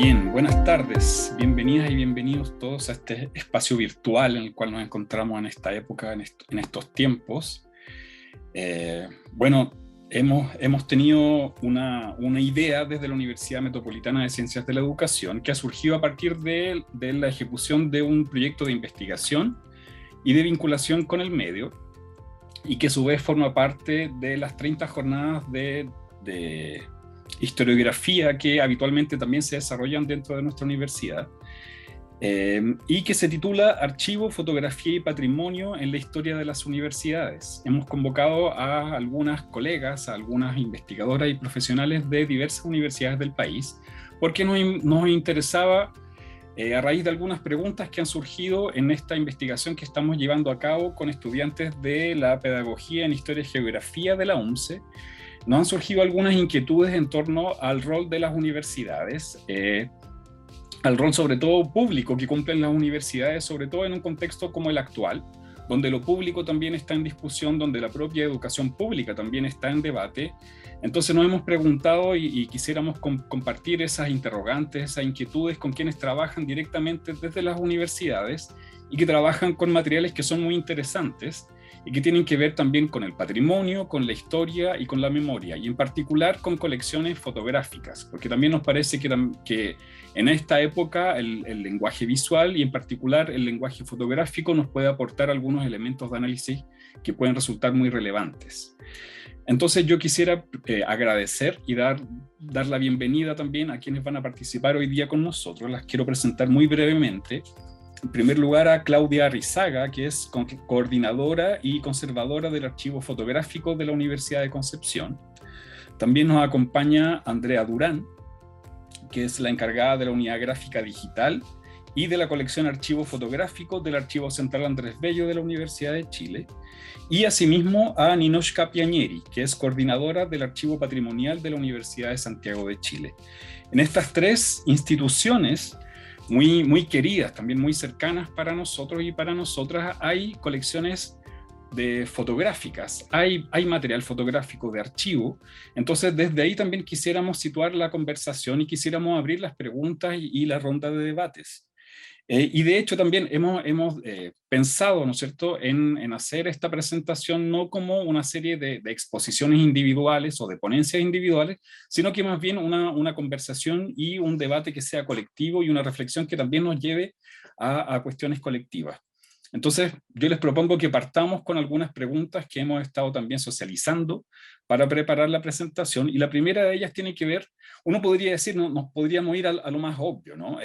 Bien, buenas tardes, bienvenidas y bienvenidos todos a este espacio virtual en el cual nos encontramos en esta época, en estos tiempos. Bueno, hemos tenido una idea desde la Universidad Metropolitana de Ciencias de la Educación que ha surgido a partir de la ejecución de un proyecto de investigación y de vinculación con el medio, y que a su vez forma parte de las 30 jornadas de historiografía que habitualmente también se desarrollan dentro de nuestra universidad, y que se titula Archivo, Fotografía y Patrimonio en la Historia de las Universidades. Hemos convocado a algunas colegas, a algunas investigadoras y profesionales de diversas universidades del país, porque nos interesaba, a raíz de algunas preguntas que han surgido en esta investigación que estamos llevando a cabo con estudiantes de la Pedagogía en Historia y Geografía de la UNCE, nos han surgido algunas inquietudes en torno al rol de las universidades, al rol sobre todo público que cumplen las universidades, sobre todo en un contexto como el actual, donde lo público también está en discusión, donde la propia educación pública también está en debate. Entonces nos hemos preguntado y quisiéramos compartir esas interrogantes, esas inquietudes con quienes trabajan directamente desde las universidades y que trabajan con materiales que son muy interesantes y que tienen que ver también con el patrimonio, con la historia y con la memoria, y en particular con colecciones fotográficas, porque también nos parece que en esta época el lenguaje visual y en particular el lenguaje fotográfico nos puede aportar algunos elementos de análisis que pueden resultar muy relevantes. Entonces yo quisiera agradecer y dar la bienvenida también a quienes van a participar hoy día con nosotros. Las quiero presentar muy brevemente. En primer lugar, a Claudia Arrizaga, que es coordinadora y conservadora del Archivo Fotográfico de la Universidad de Concepción. También nos acompaña Andrea Durán, que es la encargada de la Unidad Gráfica Digital y de la colección Archivo Fotográfico del Archivo Central Andrés Bello de la Universidad de Chile. Y asimismo a Ninochka Piañeri, que es coordinadora del Archivo Patrimonial de la Universidad de Santiago de Chile. En estas tres instituciones, muy queridas, también muy cercanas para nosotros y para nosotras, hay colecciones de fotográficas, hay material fotográfico de archivo. Entonces desde ahí también quisiéramos situar la conversación y quisiéramos abrir las preguntas y la ronda de debates. Y de hecho también hemos pensado, ¿no es cierto?, en hacer esta presentación no como una serie de exposiciones individuales o de ponencias individuales, sino que más bien una conversación y un debate que sea colectivo y una reflexión que también nos lleve a cuestiones colectivas. Entonces, yo les propongo que partamos con algunas preguntas que hemos estado también socializando para preparar la presentación, y la primera de ellas tiene que ver, uno podría decir, no, nos podríamos ir a lo más obvio, ¿no?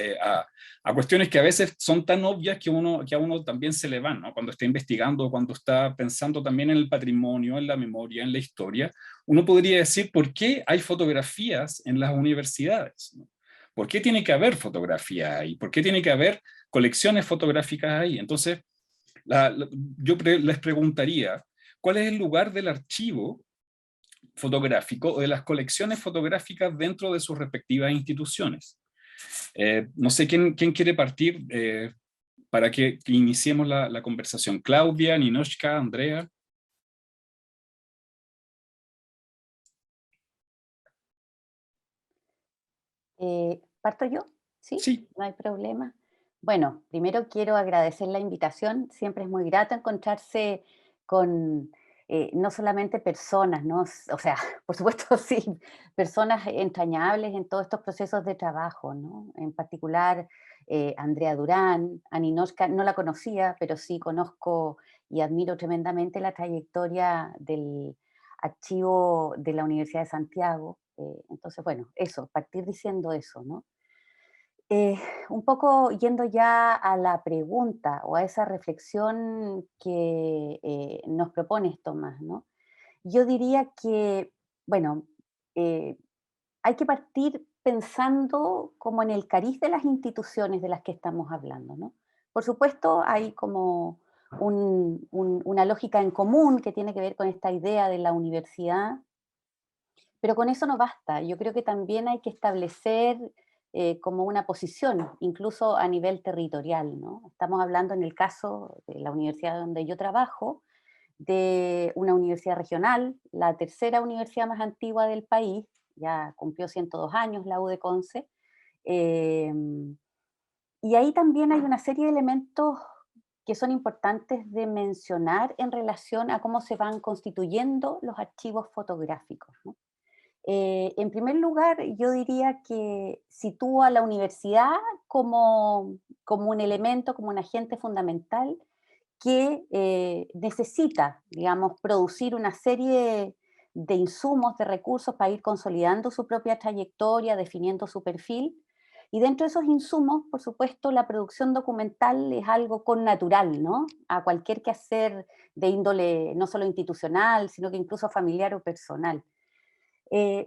A cuestiones que a veces son tan obvias que a uno también se le van, ¿no? Cuando está investigando, cuando está pensando también en el patrimonio, en la memoria, en la historia, uno podría decir, ¿por qué hay fotografías en las universidades?, ¿no? ¿Por qué tiene que haber fotografía ahí? ¿Por qué tiene que haber colecciones fotográficas ahí? Entonces, yo les preguntaría, ¿cuál es el lugar del archivo fotográfico o de las colecciones fotográficas dentro de sus respectivas instituciones? No sé quién quiere partir para que iniciemos la conversación. Claudia, Ninochka, Andrea. ¿Parto yo? ¿Sí? Sí. No hay problema. Bueno, primero quiero agradecer la invitación. Siempre es muy grato encontrarse con no solamente personas, ¿no? O sea, por supuesto, sí, personas entrañables en todos estos procesos de trabajo, ¿no? En particular, Andrea Durán, a Ninochka, no la conocía, pero sí conozco y admiro tremendamente la trayectoria del archivo de la Universidad de Santiago. Entonces, bueno, eso, partir diciendo eso, ¿no? Eh, un poco yendo ya a la pregunta o a esa reflexión que nos propones, Tomás, ¿no? Yo diría que, bueno, eh, hay que partir pensando como en el cariz de las instituciones de las que estamos hablando, ¿no? Por supuesto, hay como una lógica en común que tiene que ver con esta idea de la universidad, pero con eso no basta. Yo creo que también hay que establecer como una posición, incluso a nivel territorial, ¿no? Estamos hablando en el caso de la universidad donde yo trabajo, de una universidad regional, la tercera universidad más antigua del país, ya cumplió 102 años la U de Conce, Y ahí también hay una serie de elementos que son importantes de mencionar en relación a cómo se van constituyendo los archivos fotográficos, ¿no? En primer lugar, yo diría que sitúa a la universidad como un elemento, como un agente fundamental que necesita, digamos, producir una serie de insumos, de recursos para ir consolidando su propia trayectoria, definiendo su perfil. Y dentro de esos insumos, por supuesto, la producción documental es algo connatural, ¿no? A cualquier quehacer de índole no solo institucional, sino que incluso familiar o personal.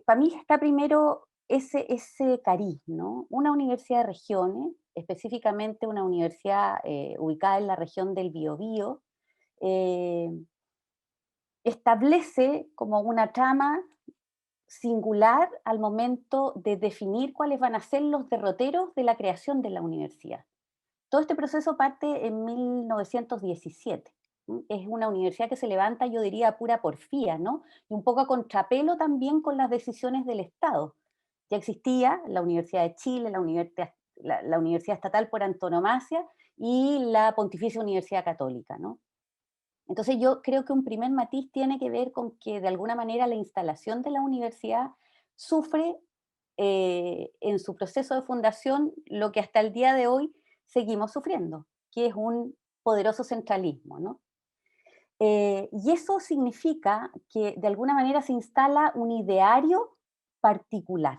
Para mí está primero ese cariz, ¿no? Una universidad de regiones, específicamente una universidad ubicada en la región del Biobío, eh, establece como una trama singular al momento de definir cuáles van a ser los derroteros de la creación de la universidad. Todo este proceso parte en 1917. Es una universidad que se levanta, yo diría, a pura porfía, ¿no? Y un poco a contrapelo también con las decisiones del Estado. Ya existía la Universidad de Chile, la Universidad Estatal por antonomasia y la Pontificia Universidad Católica, ¿no? Entonces yo creo que un primer matiz tiene que ver con que de alguna manera la instalación de la universidad sufre en su proceso de fundación lo que hasta el día de hoy seguimos sufriendo, que es un poderoso centralismo, ¿no? Y eso significa que de alguna manera se instala un ideario particular.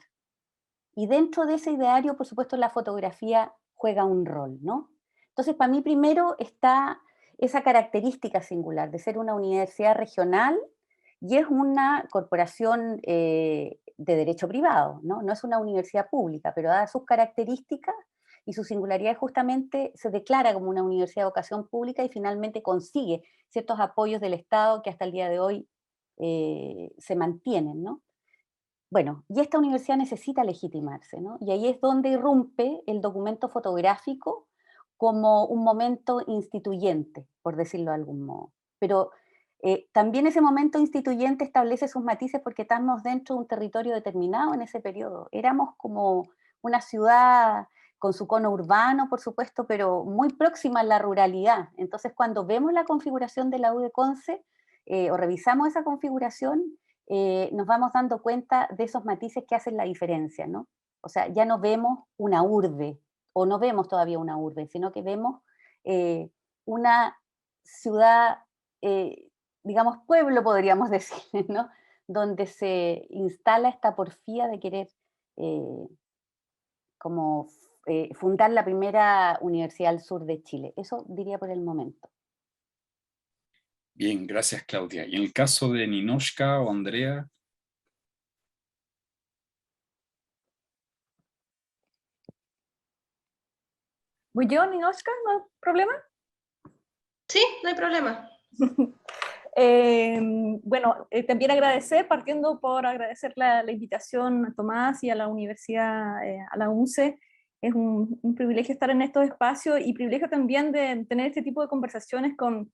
Y dentro de ese ideario, por supuesto, la fotografía juega un rol, ¿no? Entonces, para mí primero está esa característica singular de ser una universidad regional y es una corporación de derecho privado, ¿no? No es una universidad pública, pero dadas sus características y su singularidad justamente se declara como una universidad de vocación pública y finalmente consigue ciertos apoyos del Estado que hasta el día de hoy se mantienen, ¿no? Bueno, y esta universidad necesita legitimarse, ¿no? Y ahí es donde irrumpe el documento fotográfico como un momento instituyente, por decirlo de algún modo. Pero también ese momento instituyente establece sus matices porque estamos dentro de un territorio determinado en ese periodo. Éramos como una ciudad con su cono urbano, por supuesto, pero muy próxima a la ruralidad. Entonces, cuando vemos la configuración de la U de Conce, o revisamos esa configuración, nos vamos dando cuenta de esos matices que hacen la diferencia, ¿no? O sea, ya no vemos una urbe, o no vemos todavía una urbe, sino que vemos eh, una ciudad, digamos, pueblo podríamos decir, ¿no? Donde se instala esta porfía de querer eh, como fundar la primera universidad al sur de Chile. Eso diría por el momento. Bien, gracias Claudia. Y en el caso de Ninoshka o Andrea, ¿Voy yo, Ninochka? ¿No hay problema? Sí, no hay problema. Eh, bueno, también agradecer, partiendo por agradecer la invitación a Tomás y a la Universidad, a la UNCE. Es un privilegio estar en estos espacios y privilegio también de tener este tipo de conversaciones con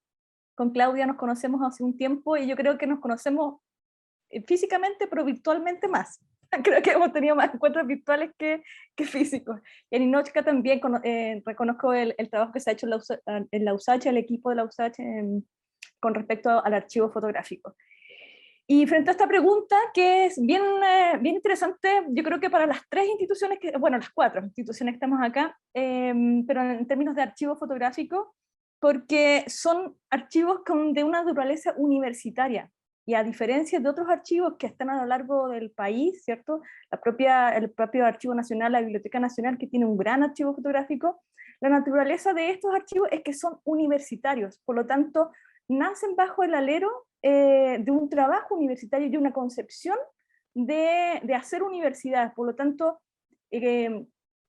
Claudia. Nos conocemos hace un tiempo y yo creo que nos conocemos físicamente, pero virtualmente más. Creo que hemos tenido más encuentros virtuales que físicos. Y en Inochka también reconozco el trabajo que se ha hecho en la USACH, el equipo de la USACH, con respecto al archivo fotográfico. Y frente a esta pregunta, que es bien interesante, yo creo que para las tres instituciones, bueno, las cuatro instituciones que estamos acá, pero en términos de archivo fotográfico, porque son archivos de una naturaleza universitaria, y a diferencia de otros archivos que están a lo largo del país, ¿cierto? El propio Archivo Nacional, la Biblioteca Nacional, que tiene un gran archivo fotográfico, la naturaleza de estos archivos es que son universitarios, por lo tanto, nacen bajo el alero de un trabajo universitario y de una concepción de hacer universidad. Por lo tanto,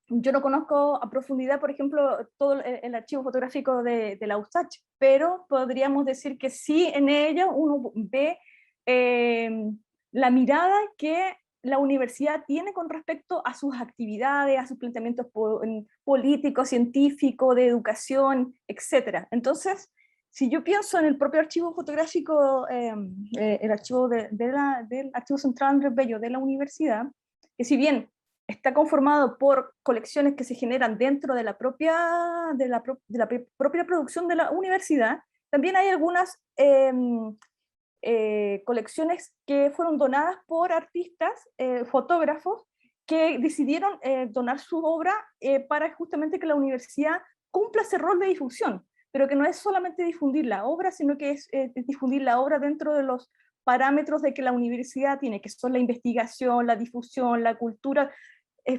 yo no conozco a profundidad, por ejemplo, todo el archivo fotográfico de la USACH, pero podríamos decir que sí en ella uno ve la mirada que la universidad tiene con respecto a sus actividades, a sus planteamientos políticos, científicos, de educación, etc. Entonces, si yo pienso en el propio archivo fotográfico, el archivo del Archivo Central Andrés Bello de la universidad, que si bien está conformado por colecciones que se generan dentro de la propia producción de la universidad. También hay algunas colecciones que fueron donadas por artistas, fotógrafos, que decidieron donar su obra para justamente que la universidad cumpla ese rol de difusión, pero que no es solamente difundir la obra, sino que es difundir la obra dentro de los parámetros de que la universidad tiene, que son la investigación, la difusión, la cultura.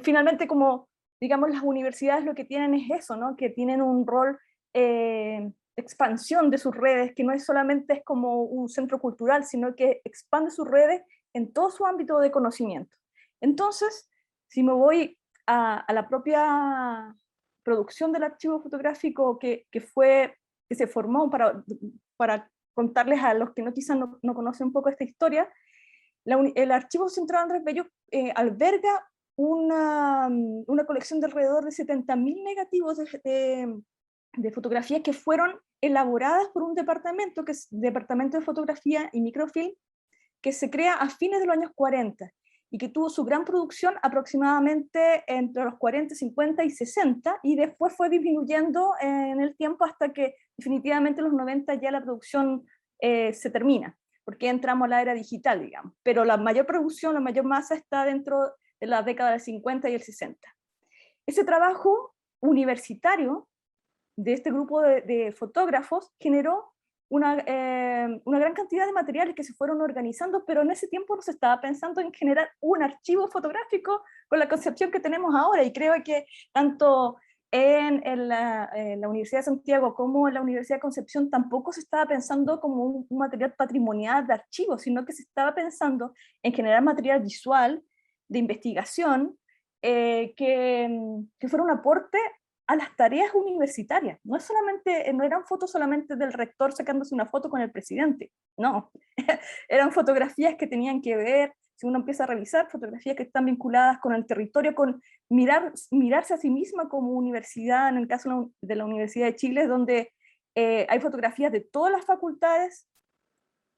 Finalmente, como digamos, las universidades lo que tienen es eso, ¿no? Que tienen un rol de expansión de sus redes, que no es solamente es como un centro cultural, sino que expande sus redes en todo su ámbito de conocimiento. Entonces, si me voy a la propia producción del archivo fotográfico que se formó para contarles a los que quizás no conocen un poco esta historia, el Archivo Central Andrés Bello alberga una colección de alrededor de 70.000 negativos de fotografías que fueron elaboradas por un departamento, que es Departamento de Fotografía y Microfilm, que se crea a fines de los años 40 y que tuvo su gran producción aproximadamente entre los 40, 50 y 60, y después fue disminuyendo en el tiempo hasta que definitivamente en los 90 ya la producción se termina, porque entramos a la era digital, digamos. Pero la mayor producción, la mayor masa está dentro de la década del 50 y el 60. Ese trabajo universitario de este grupo de fotógrafos generó una gran cantidad de materiales que se fueron organizando, pero en ese tiempo no se estaba pensando en generar un archivo fotográfico con la concepción que tenemos ahora, y creo que tanto en la Universidad de Santiago como en la Universidad de Concepción tampoco se estaba pensando como un material patrimonial de archivo, sino que se estaba pensando en generar material visual de investigación que fuera un aporte a las tareas universitarias. No eran fotos solamente del rector sacándose una foto con el presidente, no, eran fotografías que tenían que ver, si uno empieza a revisar, fotografías que están vinculadas con el territorio, con mirarse a sí misma como universidad, en el caso de la Universidad de Chile, donde hay fotografías de todas las facultades,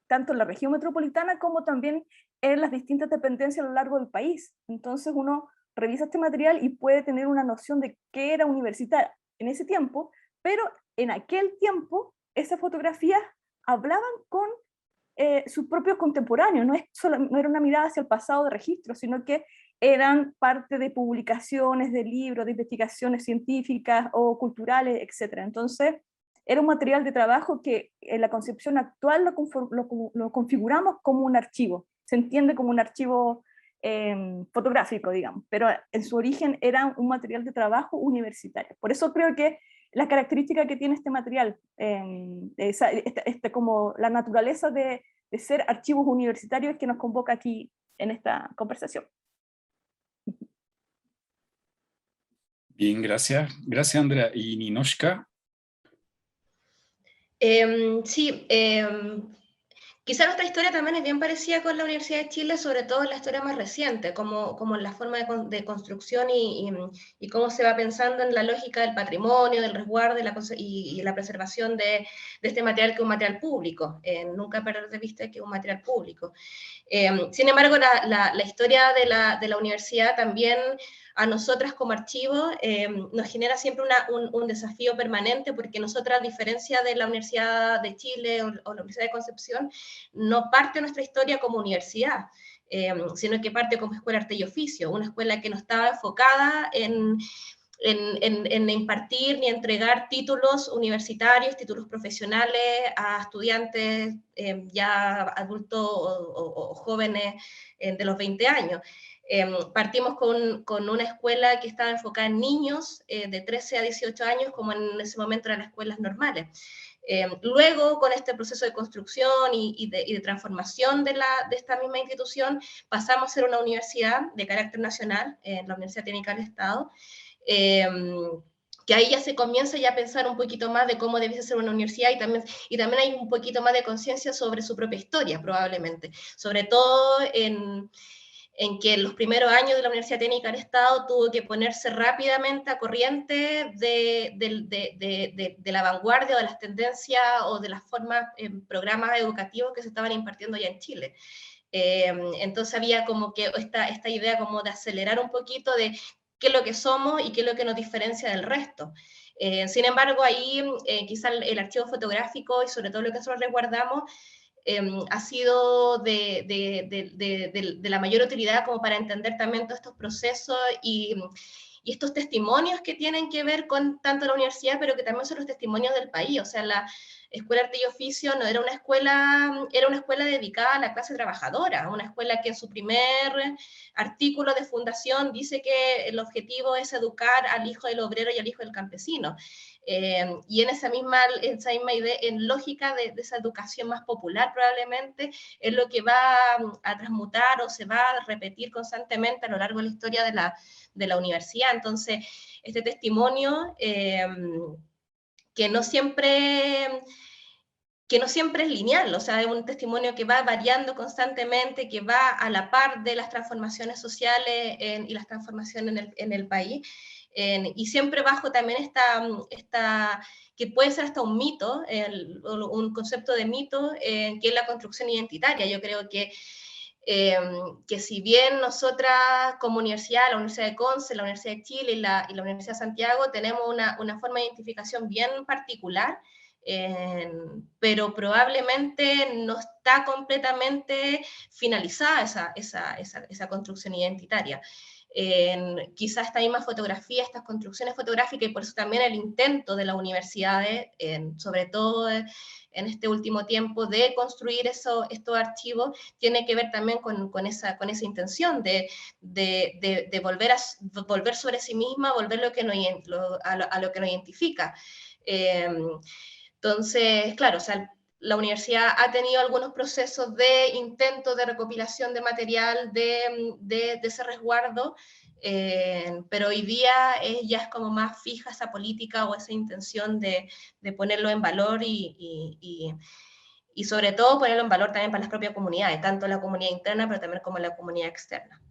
tanto en la región metropolitana como también en las distintas dependencias a lo largo del país. Entonces uno revisa este material y puede tener una noción de qué era universitario en ese tiempo, pero en aquel tiempo esas fotografías hablaban con sus propios contemporáneos, no era una mirada hacia el pasado de registro, sino que eran parte de publicaciones, de libros, de investigaciones científicas o culturales, etc. Entonces, era un material de trabajo que en la concepción actual lo configuramos como un archivo, se entiende como un archivo fotográfico, digamos, pero en su origen era un material de trabajo universitario. Por eso creo que la característica que tiene este material, como la naturaleza de ser archivos universitarios, que nos convoca aquí en esta conversación. Bien, gracias. Gracias, Andrea. ¿Y Ninoshka? Sí, quizá nuestra historia también es bien parecida con la Universidad de Chile, sobre todo en la historia más reciente, como en la forma de construcción y cómo se va pensando en la lógica del patrimonio, del resguardo y la preservación de este material, que es un material público, nunca perder de vista que es un material público. Sin embargo, la historia de la universidad también a nosotras como archivo nos genera siempre un desafío permanente, porque nosotras, a diferencia de la Universidad de Chile o la Universidad de Concepción, no parte nuestra historia como universidad, sino que parte como escuela arte y oficio, una escuela que no estaba enfocada en impartir ni entregar títulos universitarios, títulos profesionales a estudiantes ya adultos o jóvenes de los 20 años. Partimos con una escuela que estaba enfocada en niños de 13 a 18 años, como en ese momento eran las escuelas normales. Luego, con este proceso de construcción y de transformación de esta misma institución, pasamos a ser una universidad de carácter nacional, la Universidad Técnica del Estado, que ahí ya se comienza ya a pensar un poquito más de cómo debe ser una universidad, y también hay un poquito más de conciencia sobre su propia historia, probablemente, sobre todo en que en los primeros años de la Universidad Técnica del Estado tuvo que ponerse rápidamente a corriente de la vanguardia, o de las tendencias, o de las formas, programas educativos que se estaban impartiendo ya en Chile. Entonces había como que esta idea como de acelerar un poquito de qué es lo que somos y qué es lo que nos diferencia del resto. Sin embargo, ahí quizá el archivo fotográfico y sobre todo lo que nosotros resguardamos ha sido de la mayor utilidad como para entender también todos estos procesos y estos testimonios que tienen que ver con tanto la universidad, pero que también son los testimonios del país. O sea, la Escuela de Arte y Oficio no era una escuela dedicada a la clase trabajadora, una escuela que en su primer artículo de fundación dice que el objetivo es educar al hijo del obrero y al hijo del campesino. Y en esa misma idea, en lógica de esa educación más popular probablemente, es lo que va a transmutar o se va a repetir constantemente a lo largo de la historia de la universidad. Entonces, este testimonio que no siempre es lineal, o sea, es un testimonio que va variando constantemente, que va a la par de las transformaciones sociales y las transformaciones en el país, y siempre bajo también esta que puede ser hasta un mito, un concepto de mito, que es la construcción identitaria. Yo creo que si bien nosotras como universidad, la Universidad de Conce, la Universidad de Chile y la Universidad de Santiago, tenemos una forma de identificación bien particular, pero probablemente no está completamente finalizada esa construcción identitaria. Quizás esta misma fotografía, estas construcciones fotográficas, y por eso también el intento de las universidades, sobre todo en este último tiempo, de construir estos archivos, tiene que ver también con esa intención de volver sobre sí misma, volver a lo que nos identifica. Entonces, claro, o sea, la universidad ha tenido algunos procesos de intento de recopilación de material, de ese resguardo, pero hoy día ya es como más fija esa política o esa intención de ponerlo en valor y sobre todo ponerlo en valor también para las propias comunidades, tanto la comunidad interna, pero también como la comunidad externa.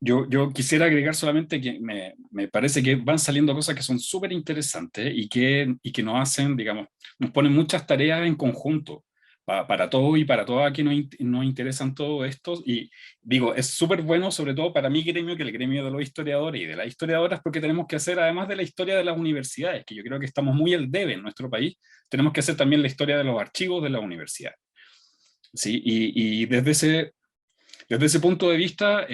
Yo quisiera agregar solamente que me parece que van saliendo cosas que son súper interesantes y que nos hacen, digamos, nos ponen muchas tareas en conjunto para todos y para todas que nos interesan todo esto. Y digo, es súper bueno, sobre todo para mi gremio, que el gremio de los historiadores y de las historiadoras, porque tenemos que hacer, además de la historia de las universidades, que yo creo que estamos muy al debe en nuestro país, tenemos que hacer también la historia de los archivos de la universidad. ¿Sí? Y desde ese punto de vista,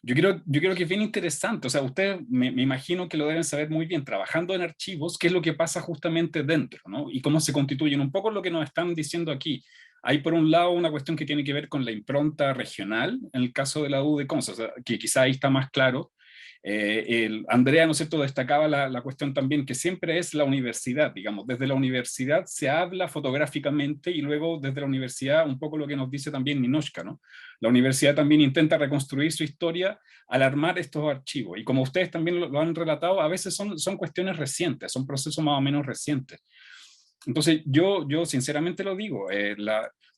yo creo que es bien interesante. O sea, ustedes me imagino que lo deben saber muy bien, trabajando en archivos, qué es lo que pasa justamente dentro, ¿no? Y cómo se constituyen. Un poco lo que nos están diciendo aquí. Hay por un lado una cuestión que tiene que ver con la impronta regional, en el caso de la U de Conce, o sea, que quizá ahí está más claro. Andrea, ¿no es cierto?, destacaba la cuestión también que siempre es la universidad, digamos, desde la universidad se habla fotográficamente y luego desde la universidad, un poco lo que nos dice también Ninotchka, ¿no? La universidad también intenta reconstruir su historia al armar estos archivos, y como ustedes también lo han relatado, a veces son cuestiones recientes, son procesos más o menos recientes. Entonces yo sinceramente lo digo,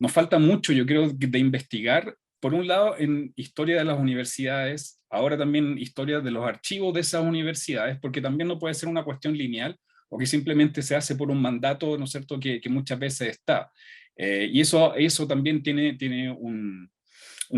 nos falta mucho, yo creo, de investigar, por un lado en historia de las universidades, ahora también historia de los archivos de esas universidades, porque también no puede ser una cuestión lineal o que simplemente se hace por un mandato, ¿no es cierto?, que muchas veces está. Y eso también tiene un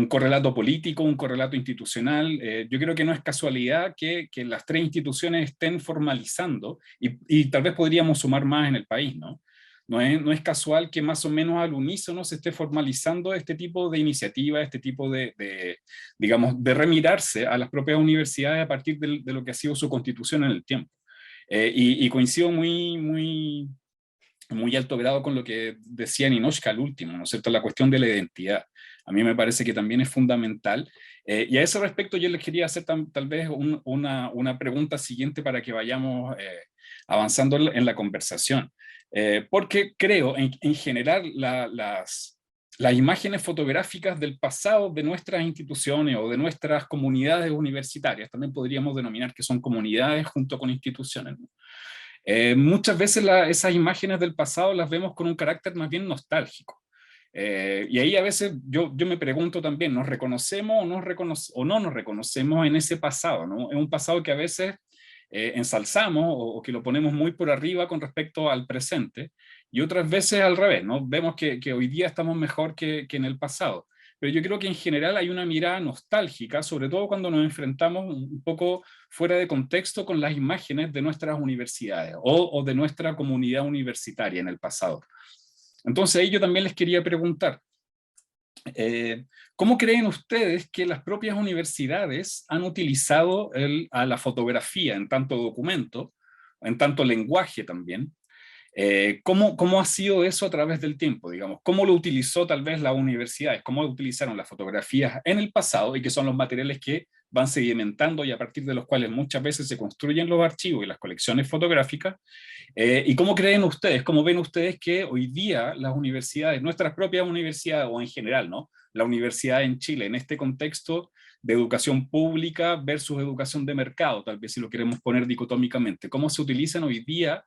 correlato político, un correlato institucional. Yo creo que no es casualidad que las tres instituciones estén formalizando, y tal vez podríamos sumar más en el país, ¿no? No es casual que más o menos al unísono se esté formalizando este tipo de iniciativa, este tipo digamos, de remirarse a las propias universidades a partir de lo que ha sido su constitución en el tiempo. Y coincido muy alto grado con lo que decía Ninotchka al último, ¿no es cierto?, la cuestión de la identidad. A mí me parece que también es fundamental. Y a ese respecto yo les quería hacer tal vez una pregunta siguiente para que vayamos avanzando en la conversación. Porque creo, en general, las imágenes fotográficas del pasado de nuestras instituciones o de nuestras comunidades universitarias, también podríamos denominar que son comunidades junto con instituciones, ¿no? Muchas veces esas imágenes del pasado las vemos con un carácter más bien nostálgico. Y ahí a veces yo me pregunto también, ¿nos reconocemos o no nos reconocemos en ese pasado, ¿no? Es un pasado que a veces ensalzamos o que lo ponemos muy por arriba con respecto al presente, y otras veces al revés, ¿no? Vemos que hoy día estamos mejor que en el pasado. Pero yo creo que en general hay una mirada nostálgica, sobre todo cuando nos enfrentamos un poco fuera de contexto con las imágenes de nuestras universidades o de nuestra comunidad universitaria en el pasado. Entonces ahí yo también les quería preguntar, ¿cómo creen ustedes que las propias universidades han utilizado a la fotografía en tanto documento, en tanto lenguaje también? ¿Cómo ha sido eso a través del tiempo, digamos? ¿Cómo lo utilizó tal vez las universidades? ¿Cómo utilizaron las fotografías en el pasado y que son los materiales que van sedimentando y a partir de los cuales muchas veces se construyen los archivos y las colecciones fotográficas? ¿Y cómo creen ustedes, cómo ven ustedes que hoy día las universidades, nuestras propias universidades o en general, ¿no? La universidad en Chile, en este contexto de educación pública versus educación de mercado, tal vez si lo queremos poner dicotómicamente, ¿cómo se utilizan hoy día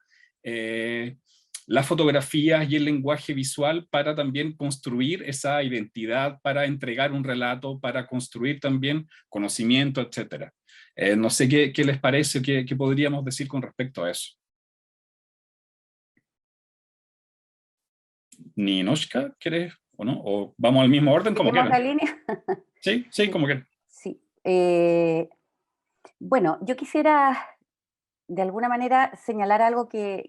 las fotografías y el lenguaje visual para también construir esa identidad, para entregar un relato, para construir también conocimiento, etcétera? No sé qué les parece, qué podríamos decir con respecto a eso. Ninoshka, ¿querés o no? ¿O vamos al mismo orden como ¿Seguimos la quieran? línea? Sí, sí, como quieran. Sí. Bueno, yo quisiera de alguna manera señalar algo que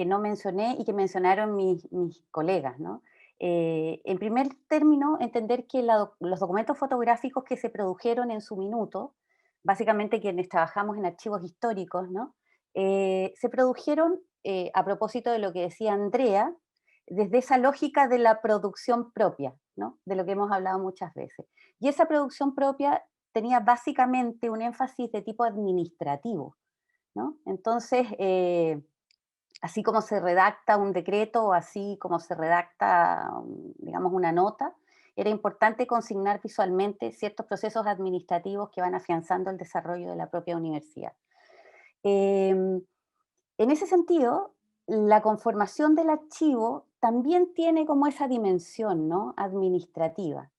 no mencioné y que mencionaron mis colegas, ¿no? En primer término, entender que los documentos fotográficos que se produjeron en su minuto, básicamente quienes trabajamos en archivos históricos, ¿no? Se produjeron, a propósito de lo que decía Andrea, desde esa lógica de la producción propia, ¿no? De lo que hemos hablado muchas veces. Y esa producción propia tenía básicamente un énfasis de tipo administrativo, ¿no? Entonces, así como se redacta un decreto o así como se redacta, digamos, una nota, era importante consignar visualmente ciertos procesos administrativos que van afianzando el desarrollo de la propia universidad. En ese sentido, la conformación del archivo también tiene como esa dimensión, ¿no? Administrativa,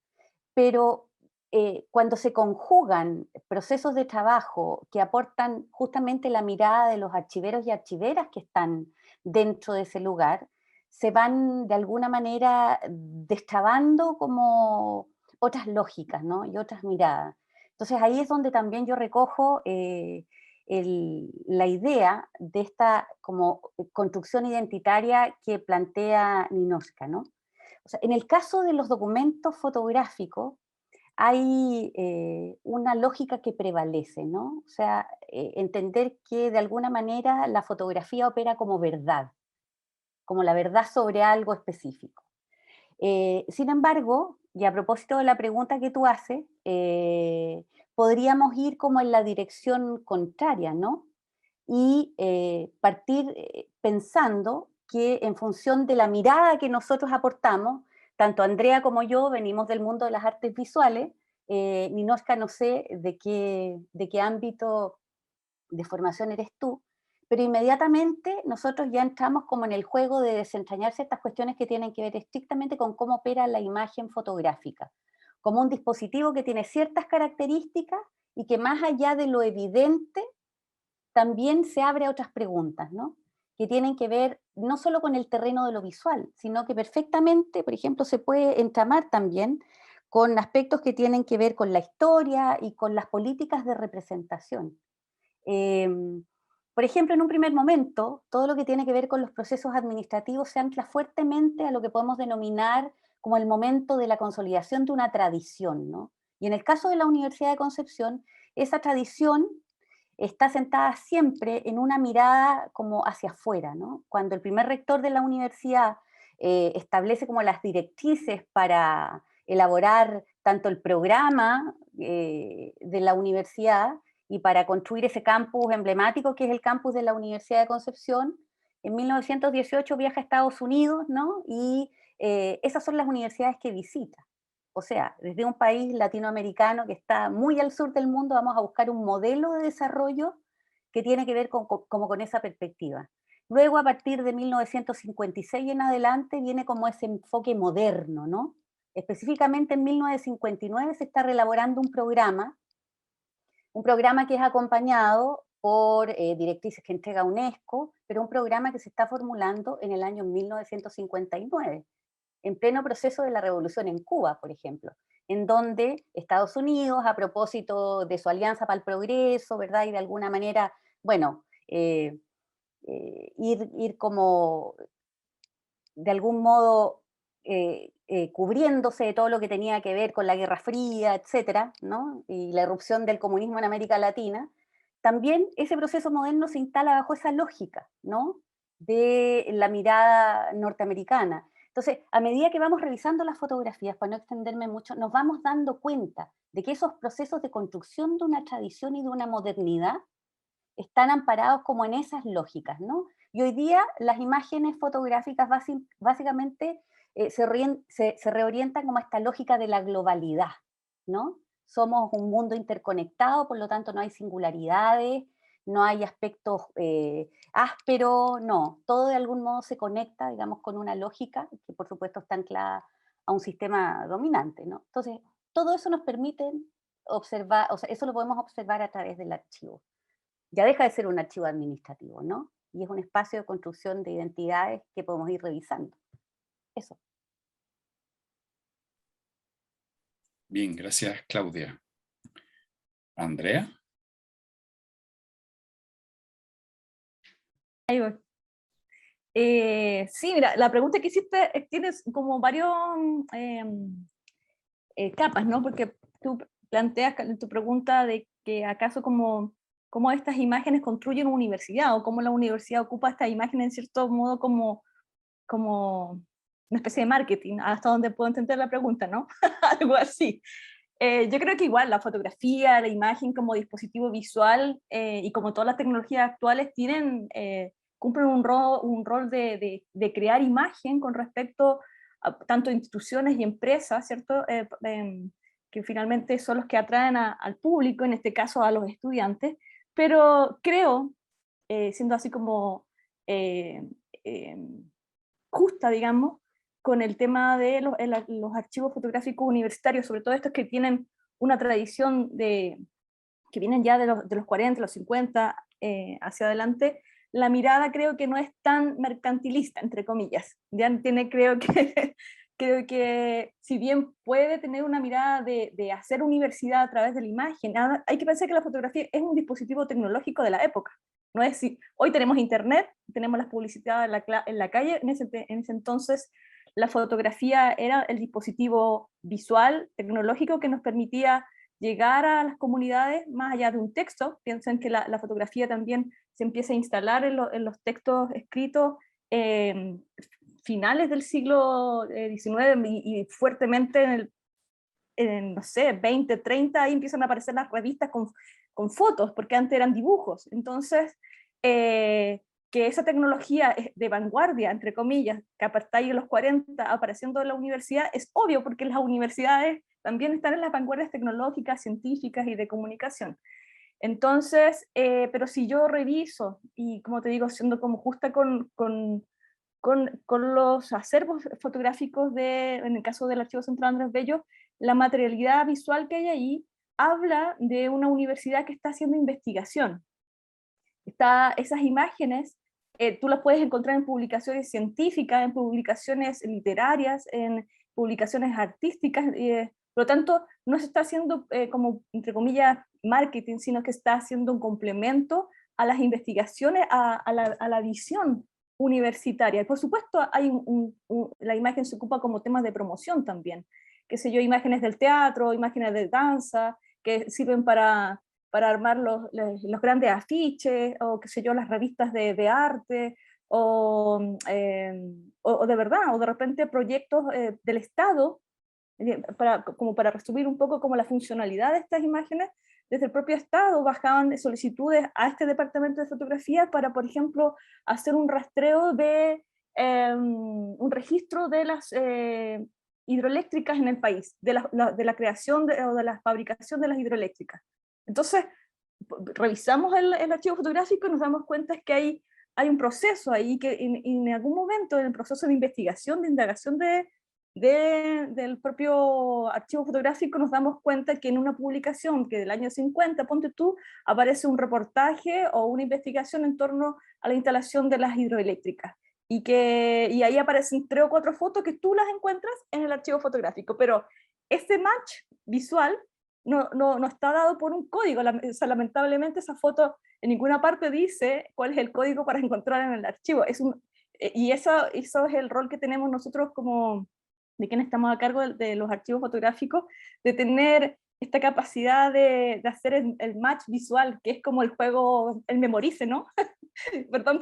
pero cuando se conjugan procesos de trabajo que aportan justamente la mirada de los archiveros y archiveras que están dentro de ese lugar, se van de alguna manera destrabando como otras lógicas, ¿no? Y otras miradas. Entonces ahí es donde también yo recojo la idea de esta como construcción identitaria que plantea Ninoshka, ¿no? O sea, en el caso de los documentos fotográficos, hay una lógica que prevalece, ¿no? O sea, entender que de alguna manera la fotografía opera como verdad, como la verdad sobre algo específico. Sin embargo, y a propósito de la pregunta que tú haces, podríamos ir como en la dirección contraria, ¿no? Y partir pensando que en función de la mirada que nosotros aportamos, tanto Andrea como yo venimos del mundo de las artes visuales, Ninoshka no sé de qué ámbito de formación eres tú, pero inmediatamente nosotros ya entramos como en el juego de desentrañar ciertas cuestiones que tienen que ver estrictamente con cómo opera la imagen fotográfica, como un dispositivo que tiene ciertas características y que más allá de lo evidente, también se abre a otras preguntas, ¿no? Que tienen que ver no solo con el terreno de lo visual, sino que perfectamente, por ejemplo, se puede entramar también con aspectos que tienen que ver con la historia y con las políticas de representación. Por ejemplo, en un primer momento, todo lo que tiene que ver con los procesos administrativos se ancla fuertemente a lo que podemos denominar como el momento de la consolidación de una tradición, ¿no? Y en el caso de la Universidad de Concepción, esa tradición está sentada siempre en una mirada como hacia afuera, ¿no? Cuando el primer rector de la universidad establece como las directrices para elaborar tanto el programa de la universidad y para construir ese campus emblemático que es el campus de la Universidad de Concepción, en 1918 viaja a Estados Unidos, ¿no? Y esas son las universidades que visita. O sea, desde un país latinoamericano que está muy al sur del mundo, vamos a buscar un modelo de desarrollo que tiene que ver como con esa perspectiva. Luego, a partir de 1956 en adelante, viene como ese enfoque moderno, ¿no? Específicamente en 1959 se está reelaborando un programa que es acompañado por directrices que entrega UNESCO, pero un programa que se está formulando en el año 1959, en pleno proceso de la revolución en Cuba, por ejemplo, en donde Estados Unidos, a propósito de su Alianza para el Progreso, ¿verdad? Y de alguna manera, bueno, ir como, de algún modo, cubriéndose de todo lo que tenía que ver con la Guerra Fría, etcétera, ¿no? Y la irrupción del comunismo en América Latina, también ese proceso moderno se instala bajo esa lógica, ¿no? De la mirada norteamericana. Entonces, a medida que vamos revisando las fotografías, para no extenderme mucho, nos vamos dando cuenta de que esos procesos de construcción de una tradición y de una modernidad están amparados como en esas lógicas, ¿no? Y hoy día las imágenes fotográficas básicamente se reorientan como a esta lógica de la globalidad, ¿no? Somos un mundo interconectado, por lo tanto no hay singularidades, no hay aspectos ásperos, no, todo de algún modo se conecta, digamos, con una lógica que por supuesto está anclada a un sistema dominante, ¿no? Entonces, todo eso nos permite observar, o sea, eso lo podemos observar a través del archivo. Ya deja de ser un archivo administrativo, ¿no? Y es un espacio de construcción de identidades que podemos ir revisando. Eso. Bien, gracias, Claudia. ¿Andrea? Ahí voy. Sí, mira, la pregunta que hiciste tienes como varios capas, ¿no? Porque tú planteas en tu pregunta de que acaso cómo estas imágenes construyen una universidad, o cómo la universidad ocupa estas imágenes en cierto modo como una especie de marketing, hasta donde puedo entender la pregunta, ¿no? Algo así. Yo creo que igual la fotografía, la imagen como dispositivo visual y como todas las tecnologías actuales cumplen un rol de crear imagen con respecto a tanto instituciones y empresas, ¿cierto? Que finalmente son los que atraen al público, en este caso a los estudiantes, pero creo, siendo así como justa, digamos, con el tema de los archivos fotográficos universitarios, sobre todo estos que tienen una tradición que vienen ya de los 40, los 50 hacia adelante, la mirada creo que no es tan mercantilista, entre comillas. Ya tiene, creo que si bien puede tener una mirada de hacer universidad a través de la imagen, hay que pensar que la fotografía es un dispositivo tecnológico de la época. No es si hoy tenemos internet, tenemos las publicidades en la calle, en ese entonces la fotografía era el dispositivo visual, tecnológico que nos permitía llegar a las comunidades más allá de un texto. Piensen que la fotografía también se empieza a instalar en los textos escritos finales del siglo XIX y fuertemente no sé, 20, 30, ahí empiezan a aparecer las revistas con fotos, porque antes eran dibujos. Entonces, que esa tecnología de vanguardia, entre comillas, que a partir de los 40 apareciendo en la universidad, es obvio porque las universidades también están en las vanguardias tecnológicas, científicas y de comunicación. Entonces, pero si yo reviso, y como te digo, siendo como justa con los acervos fotográficos en el caso del Archivo Central Andrés Bello, la materialidad visual que hay ahí habla de una universidad que está haciendo investigación. Esas imágenes tú las puedes encontrar en publicaciones científicas, en publicaciones literarias, en publicaciones artísticas, por lo tanto no se está haciendo como, entre comillas, marketing, sino que está haciendo un complemento a las investigaciones, a la visión universitaria. Por supuesto, la imagen se ocupa como temas de promoción también, qué sé yo, imágenes del teatro, imágenes de danza, que sirven para armar los grandes afiches, o qué sé yo, las revistas de arte, o de verdad, o de repente proyectos del Estado, como para resumir un poco como la funcionalidad de estas imágenes. Desde el propio Estado bajaban solicitudes a este departamento de fotografía para, por ejemplo, hacer un rastreo un registro de las hidroeléctricas en el país, de la creación o de la fabricación de las hidroeléctricas. Entonces, revisamos el archivo fotográfico y nos damos cuenta que hay un proceso ahí que en algún momento, en el proceso de investigación, de indagación de del propio archivo fotográfico nos damos cuenta que en una publicación que del año 50, ponte tú, aparece un reportaje o una investigación en torno a la instalación de las hidroeléctricas. Y ahí aparecen 3 o 4 fotos que tú las encuentras en el archivo fotográfico, pero este match visual no está dado por un código. O sea, lamentablemente esa foto en ninguna parte dice cuál es el código para encontrar en el archivo. Y eso es el rol que tenemos nosotros como de quienes estamos a cargo de los archivos fotográficos, de tener esta capacidad de hacer el match visual, que es como el juego, el memorice, ¿no? Perdón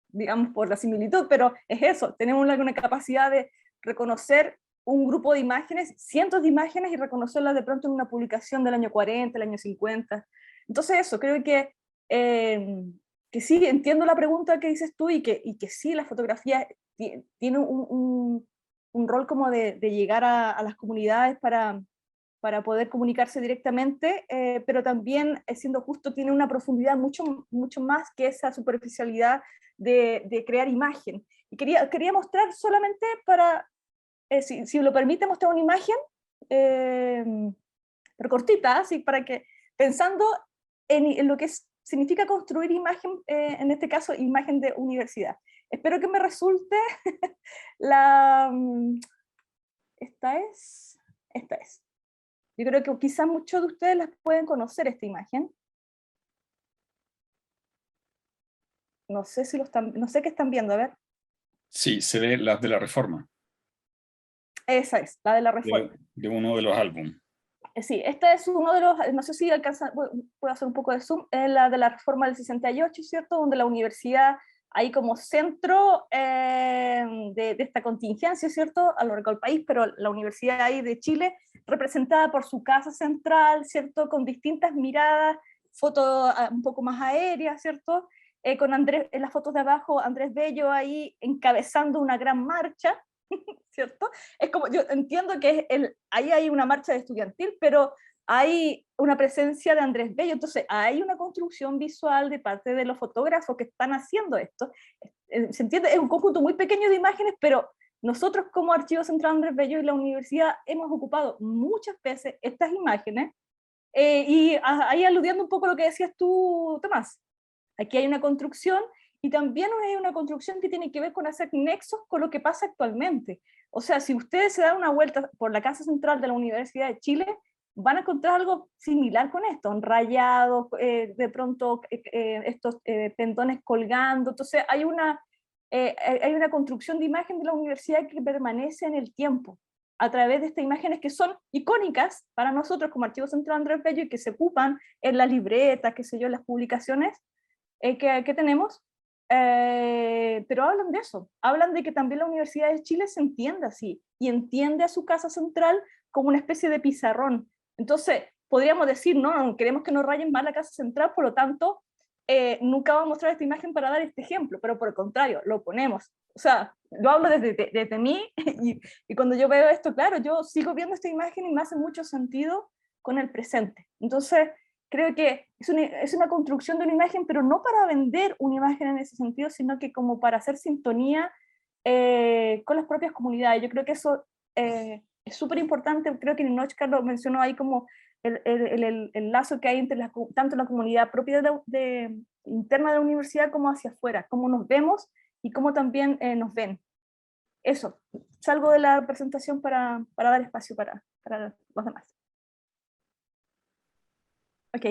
digamos, por la similitud, pero es eso, tenemos una capacidad de reconocer un grupo de imágenes, cientos de imágenes, y reconocerlas de pronto en una publicación del año 40, el año 50. Entonces eso, creo que sí, entiendo la pregunta que dices tú, y que sí, la fotografía tiene un rol como de llegar a las comunidades para poder comunicarse directamente, pero también, siendo justo, tiene una profundidad mucho más que esa superficialidad de crear imagen. Y quería mostrar solamente para, si lo permite, mostrar una imagen, pero cortita, así para que, pensando en lo que significa construir imagen, en este caso, imagen de universidad. Espero que me resulte esta es. Yo creo que quizás muchos de ustedes las pueden conocer, esta imagen. No sé no sé qué están viendo, a ver. Sí, se ve las de la Reforma. Esa es, la de la Reforma. De uno de los álbumes. Sí, esta es uno de los, no sé si alcanza, puedo hacer un poco de zoom, es la de la Reforma del 68, ¿cierto? Donde la universidad, ahí como centro de esta contingencia, ¿cierto? A lo largo del país, pero la Universidad ahí de Chile, representada por su casa central, ¿cierto? Con distintas miradas, fotos un poco más aéreas, ¿cierto? Con Andrés, en las fotos de abajo, Andrés Bello ahí encabezando una gran marcha, ¿cierto? Es como, yo entiendo que ahí hay una marcha estudiantil, pero hay una presencia de Andrés Bello, entonces hay una construcción visual de parte de los fotógrafos que están haciendo esto. ¿Se entiende? Es un conjunto muy pequeño de imágenes, pero nosotros como Archivo Central Andrés Bello y la universidad hemos ocupado muchas veces estas imágenes, y ahí aludiendo un poco a lo que decías tú, Tomás. Aquí hay una construcción, y también hay una construcción que tiene que ver con hacer nexos con lo que pasa actualmente. O sea, si ustedes se dan una vuelta por la Casa Central de la Universidad de Chile, van a encontrar algo similar con esto, rayados, de pronto estos pendones colgando. Entonces hay una construcción de imagen de la universidad que permanece en el tiempo, a través de estas imágenes que son icónicas para nosotros como Archivo Central Andrés Bello, y que se ocupan en las libretas, qué sé yo, en las publicaciones que tenemos, pero hablan de eso, hablan de que también la Universidad de Chile se entiende así, y entiende a su casa central como una especie de pizarrón. Entonces, podríamos decir, no, queremos que nos rayen más la casa central, por lo tanto, nunca vamos a mostrar esta imagen para dar este ejemplo, pero por el contrario, lo ponemos. O sea, lo hablo desde mí, y cuando yo veo esto, claro, yo sigo viendo esta imagen y me hace mucho sentido con el presente. Entonces, creo que es una construcción de una imagen, pero no para vender una imagen en ese sentido, sino que como para hacer sintonía con las propias comunidades. Yo creo que eso es súper importante. Creo que Ninochka lo mencionó ahí, como el lazo que hay entre tanto la comunidad propia interna de la universidad como hacia afuera, cómo nos vemos y cómo también nos ven. Eso, salgo de la presentación para dar espacio para los demás. Ok.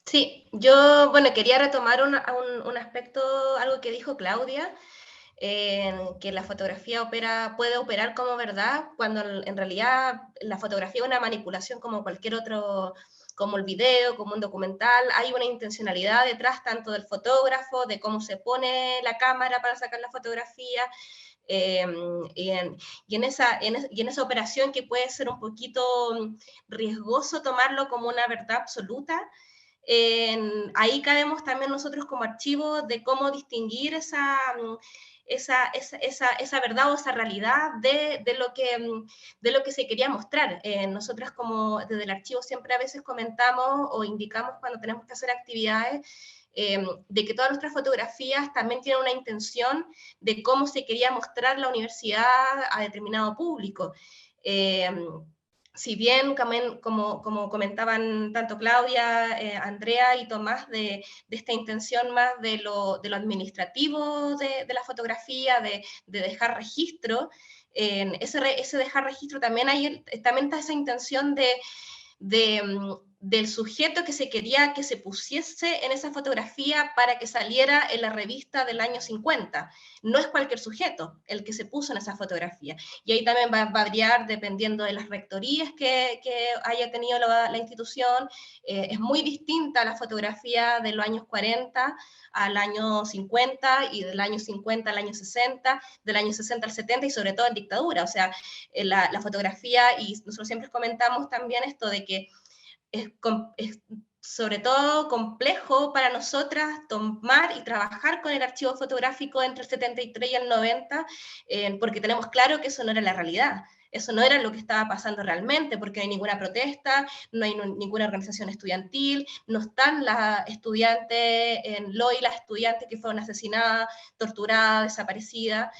Sí, yo, bueno, quería retomar un aspecto, algo que dijo Claudia, que la fotografía puede operar como verdad, cuando en realidad la fotografía es una manipulación como cualquier otro, como el video, como un documental. Hay una intencionalidad detrás, tanto del fotógrafo, de cómo se pone la cámara para sacar la fotografía, y en esa operación, que puede ser un poquito riesgoso tomarlo como una verdad absoluta. Ahí caemos también nosotros como archivo de cómo distinguir esa verdad o esa realidad de lo que se quería mostrar. Nosotras, como desde el archivo, siempre a veces comentamos o indicamos cuando tenemos que hacer actividades, de que todas nuestras fotografías también tienen una intención de cómo se quería mostrar la universidad a determinado público. Si bien, como comentaban tanto Claudia, Andrea y Tomás, de esta intención más de lo administrativo de la fotografía, de dejar registro, ese dejar registro también está esa intención del sujeto que se quería que se pusiese en esa fotografía para que saliera en la revista del año 50. No es cualquier sujeto el que se puso en esa fotografía. Y ahí también va a variar dependiendo de las rectorías que haya tenido la institución. Es muy distinta la fotografía de los años 40 al año 50, y del año 50 al año 60, del año 60 al 70, y sobre todo en dictadura. O sea, la fotografía, y nosotros siempre comentamos también esto de que es sobre todo complejo para nosotras tomar y trabajar con el archivo fotográfico entre el 73 y el 90, porque tenemos claro que eso no era la realidad. Eso no era lo que estaba pasando realmente, porque no hay ninguna protesta, no hay ninguna organización estudiantil, no están las estudiantes en Loy, las estudiantes que fueron asesinadas, torturadas, desaparecidas,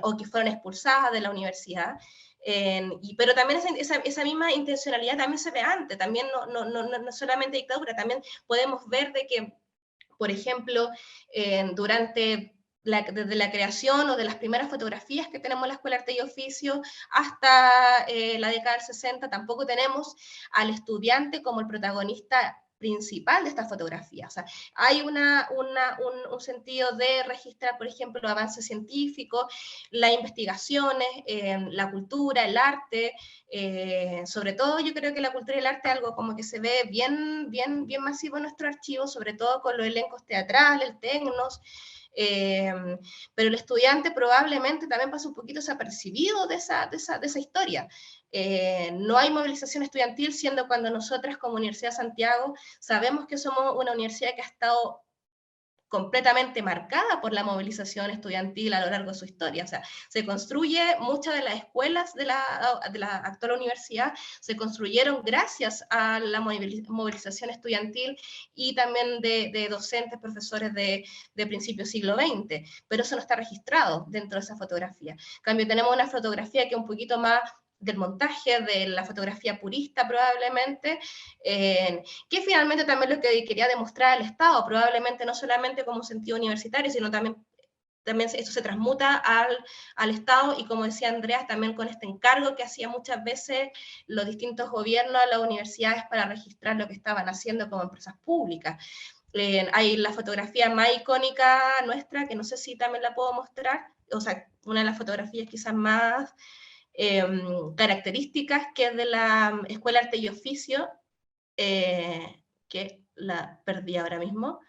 o que fueron expulsadas de la universidad. Pero también esa misma intencionalidad también se ve antes, también no solamente dictadura, también podemos ver de que, por ejemplo, desde la creación o de las primeras fotografías que tenemos en la Escuela de Arte y Oficio hasta la década del 60, tampoco tenemos al estudiante como el protagonista principal de esta fotografía. O sea, hay un sentido de registrar, por ejemplo, avances científicos, las investigaciones, la cultura, el arte, sobre todo yo creo que la cultura y el arte es algo como que se ve bien masivo en nuestro archivo, sobre todo con los elencos teatrales, tecnos, pero el estudiante probablemente también pasa un poquito desapercibido de esa historia. No hay movilización estudiantil, siendo cuando nosotras como Universidad de Santiago sabemos que somos una universidad que ha estado completamente marcada por la movilización estudiantil a lo largo de su historia. O sea, se construye, muchas de las escuelas de la actual universidad se construyeron gracias a la movilización estudiantil y también de docentes, profesores de principios del siglo XX, pero eso no está registrado dentro de esa fotografía. En cambio, tenemos una fotografía que es un poquito más del montaje, de la fotografía purista probablemente, que finalmente también lo que quería demostrar el Estado, probablemente no solamente como un sentido universitario, sino también esto se transmuta al Estado, y como decía Andrea, también con este encargo que hacía muchas veces los distintos gobiernos a las universidades para registrar lo que estaban haciendo como empresas públicas. Hay la fotografía más icónica nuestra, que no sé si también la puedo mostrar, o sea, una de las fotografías quizás más características, que es de la Escuela de Arte y Oficio, que la perdí ahora mismo.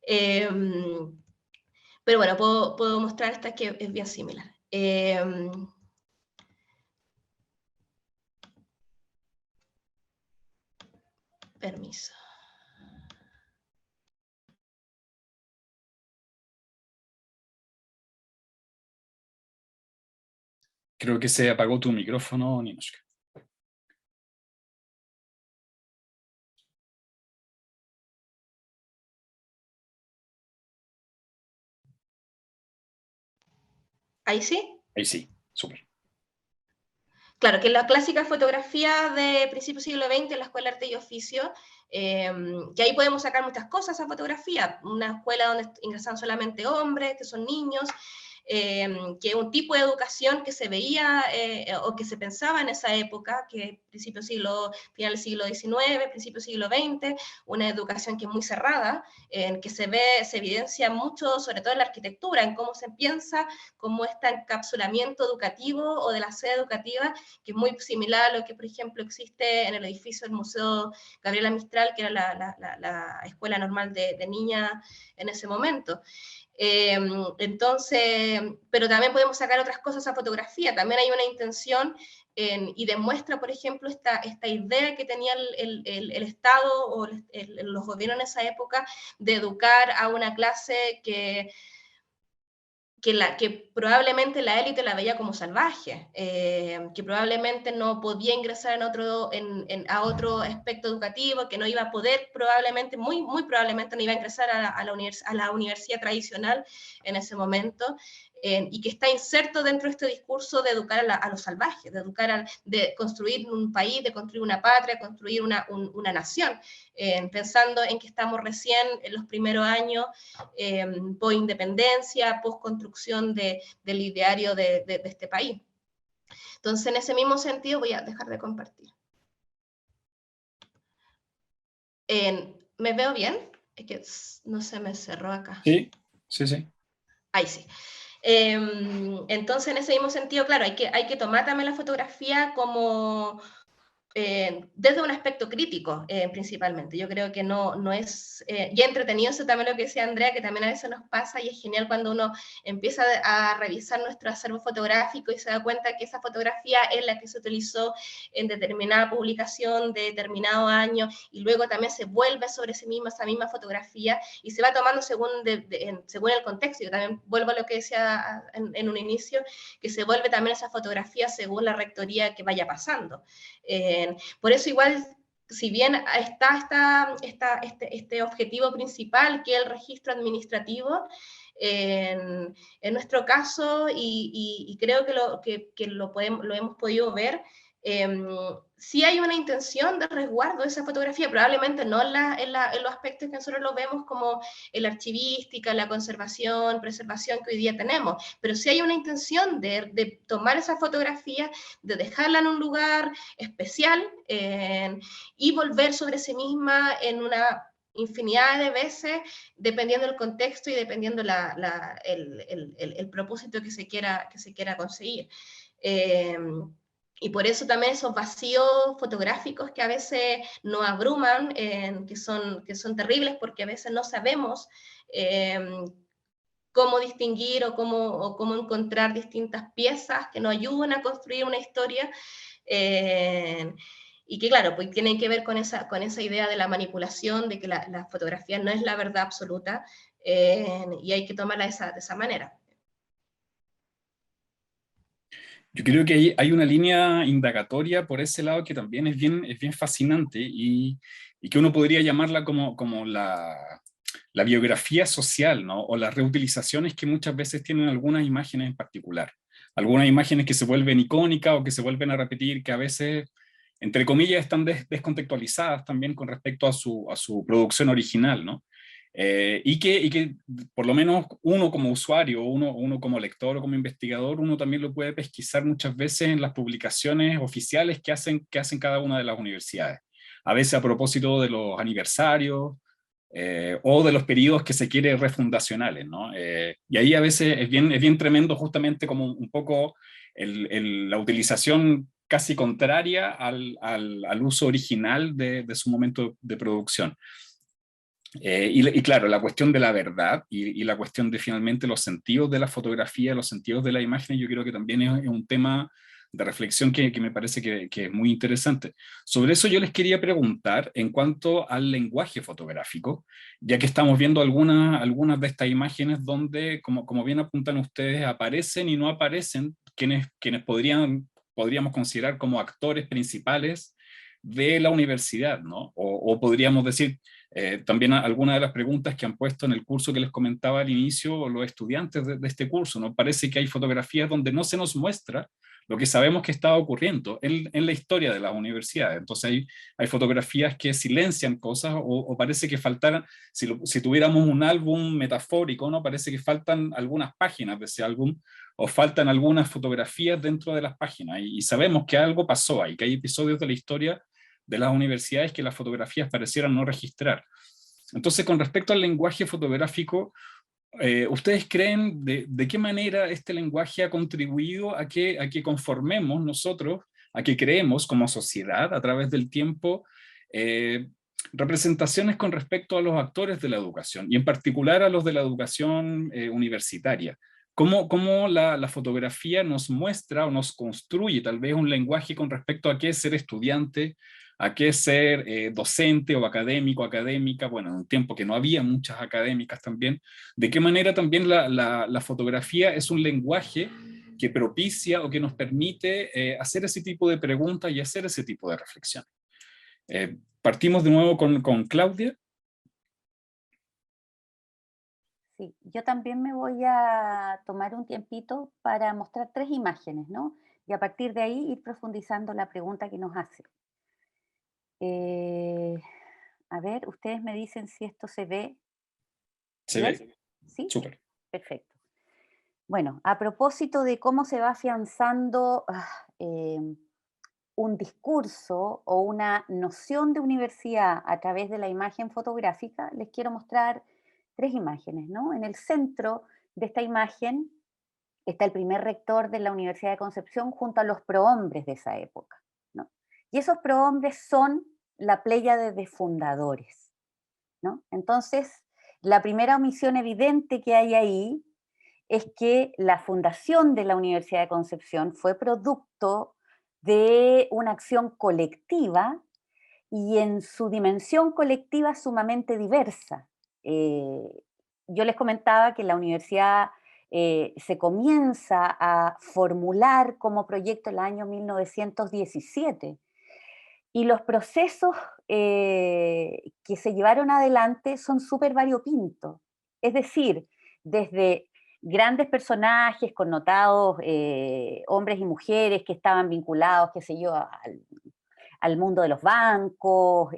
Pero bueno, puedo mostrar esta que es bien similar. Permiso. Creo que se apagó tu micrófono, Ninoshka. ¿Ahí sí? Ahí sí, súper. Claro, que la clásica fotografía de principios del siglo XX en la Escuela de Arte y Oficio, que ahí podemos sacar muchas cosas a fotografía. Una escuela donde ingresan solamente hombres, que son niños, que un tipo de educación que se veía o que se pensaba en esa época, que final del siglo XIX, principio del siglo XX, una educación que es muy cerrada, en que se evidencia mucho, sobre todo en la arquitectura, en cómo se piensa, como este encapsulamiento educativo o de la sede educativa, que es muy similar a lo que, por ejemplo, existe en el edificio del Museo Gabriela Mistral, que era la escuela normal de niñas en ese momento. Entonces, pero también podemos sacar otras cosas a fotografía. También hay una intención y demuestra, por ejemplo, esta idea que tenía el Estado o los gobiernos en esa época de educar a una clase que que probablemente la élite la veía como salvaje, que probablemente no podía ingresar a otro aspecto educativo, que no iba a poder probablemente, muy probablemente no iba a ingresar a la universidad tradicional en ese momento, y que está inserto dentro de este discurso de educar a los salvajes, de construir un país, de construir una patria, construir una nación, pensando en que estamos recién en los primeros años post-independencia, post-construcción del ideario de este país. Entonces, en ese mismo sentido, voy a dejar de compartir. ¿Me veo bien? Es que no se me cerró acá. Sí, sí, sí. Ahí sí. Entonces, en ese mismo sentido, claro, hay que tomar también la fotografía como desde un aspecto crítico, principalmente. Yo creo que no es, y entretenido eso también lo que decía Andrea, que también a veces nos pasa, y es genial cuando uno empieza a revisar nuestro acervo fotográfico y se da cuenta que esa fotografía es la que se utilizó en determinada publicación de determinado año, y luego también se vuelve sobre esa misma fotografía, y se va tomando según el contexto. Yo también vuelvo a lo que decía en un inicio, que se vuelve también esa fotografía según la rectoría que vaya pasando. Por eso igual, si bien está este objetivo principal, que es el registro administrativo, en nuestro caso, y creo que lo hemos podido ver, sí hay una intención de resguardo de esa fotografía, probablemente no en los aspectos que nosotros lo vemos como la archivística, la conservación, preservación que hoy día tenemos, pero sí hay una intención de tomar esa fotografía, de dejarla en un lugar especial y volver sobre sí misma en una infinidad de veces, dependiendo del contexto y dependiendo el propósito que se quiera conseguir. Y por eso también esos vacíos fotográficos que a veces nos abruman, que son terribles, porque a veces no sabemos cómo distinguir o cómo encontrar distintas piezas que nos ayuden a construir una historia, y que claro, pues tienen que ver con esa idea de la manipulación, de que la fotografía no es la verdad absoluta, y hay que tomarla de esa manera. Yo creo que hay una línea indagatoria por ese lado que también es bien fascinante y que uno podría llamarla como la biografía social, ¿no? O las reutilizaciones que muchas veces tienen algunas imágenes en particular. Algunas imágenes que se vuelven icónicas o que se vuelven a repetir, que a veces, entre comillas, están descontextualizadas también con respecto a su producción original, ¿no? Y que por lo menos uno como usuario, uno como lector o como investigador, uno también lo puede pesquisar muchas veces en las publicaciones oficiales que hacen cada una de las universidades. A veces a propósito de los aniversarios o de los periodos que se quiere refundacionales, ¿no? Y ahí a veces es bien tremendo justamente como un poco la utilización casi contraria al uso original de su momento de producción. Y claro, la cuestión de la verdad y la cuestión de finalmente los sentidos de la fotografía, los sentidos de la imagen, yo creo que también es un tema de reflexión que me parece que es muy interesante. Sobre eso yo les quería preguntar en cuanto al lenguaje fotográfico, ya que estamos viendo algunas de estas imágenes donde, como bien apuntan ustedes, aparecen y no aparecen quienes podríamos considerar como actores principales de la universidad, ¿no? O podríamos decir, también algunas de las preguntas que han puesto en el curso que les comentaba al inicio los estudiantes de este curso, ¿no? Parece que hay fotografías donde no se nos muestra lo que sabemos que está ocurriendo en la historia de las universidades. Entonces hay fotografías que silencian cosas o parece que faltaran, si tuviéramos un álbum metafórico, ¿no? Parece que faltan algunas páginas de ese álbum o faltan algunas fotografías dentro de las páginas y sabemos que algo pasó ahí, que hay episodios de la historia de las universidades que las fotografías parecieran no registrar. Entonces, con respecto al lenguaje fotográfico, ¿ustedes creen de qué manera este lenguaje ha contribuido a que conformemos nosotros, a que creemos como sociedad a través del tiempo representaciones con respecto a los actores de la educación y en particular a los de la educación universitaria? ¿Cómo la fotografía nos muestra o nos construye tal vez un lenguaje con respecto a qué es ser estudiante, a qué es ser docente o académico, académica, bueno, en un tiempo que no había muchas académicas también, de qué manera también la fotografía es un lenguaje que propicia o que nos permite hacer ese tipo de preguntas y hacer ese tipo de reflexiones. Partimos de nuevo con Claudia. Sí, yo también me voy a tomar un tiempito para mostrar 3 imágenes, ¿no? Y a partir de ahí ir profundizando la pregunta que nos hace. Eh, a ver, ustedes me dicen si esto se ve ¿Se bien. ve? ¿Sí? Súper. Perfecto. Bueno, a propósito de cómo se va afianzando un discurso o una noción de universidad a través de la imagen fotográfica, les quiero mostrar 3 imágenes, ¿no? En el centro de esta imagen está el primer rector de la Universidad de Concepción junto a los prohombres de esa época, ¿no? Y esos prohombres son la pléyade de fundadores, ¿no? Entonces, la primera omisión evidente que hay ahí es que la fundación de la Universidad de Concepción fue producto de una acción colectiva y en su dimensión colectiva sumamente diversa. Yo les comentaba que la universidad se comienza a formular como proyecto el año 1917 y los procesos que se llevaron adelante son súper variopintos. Es decir, desde grandes personajes connotados, hombres y mujeres que estaban vinculados, qué sé yo, al mundo de los bancos,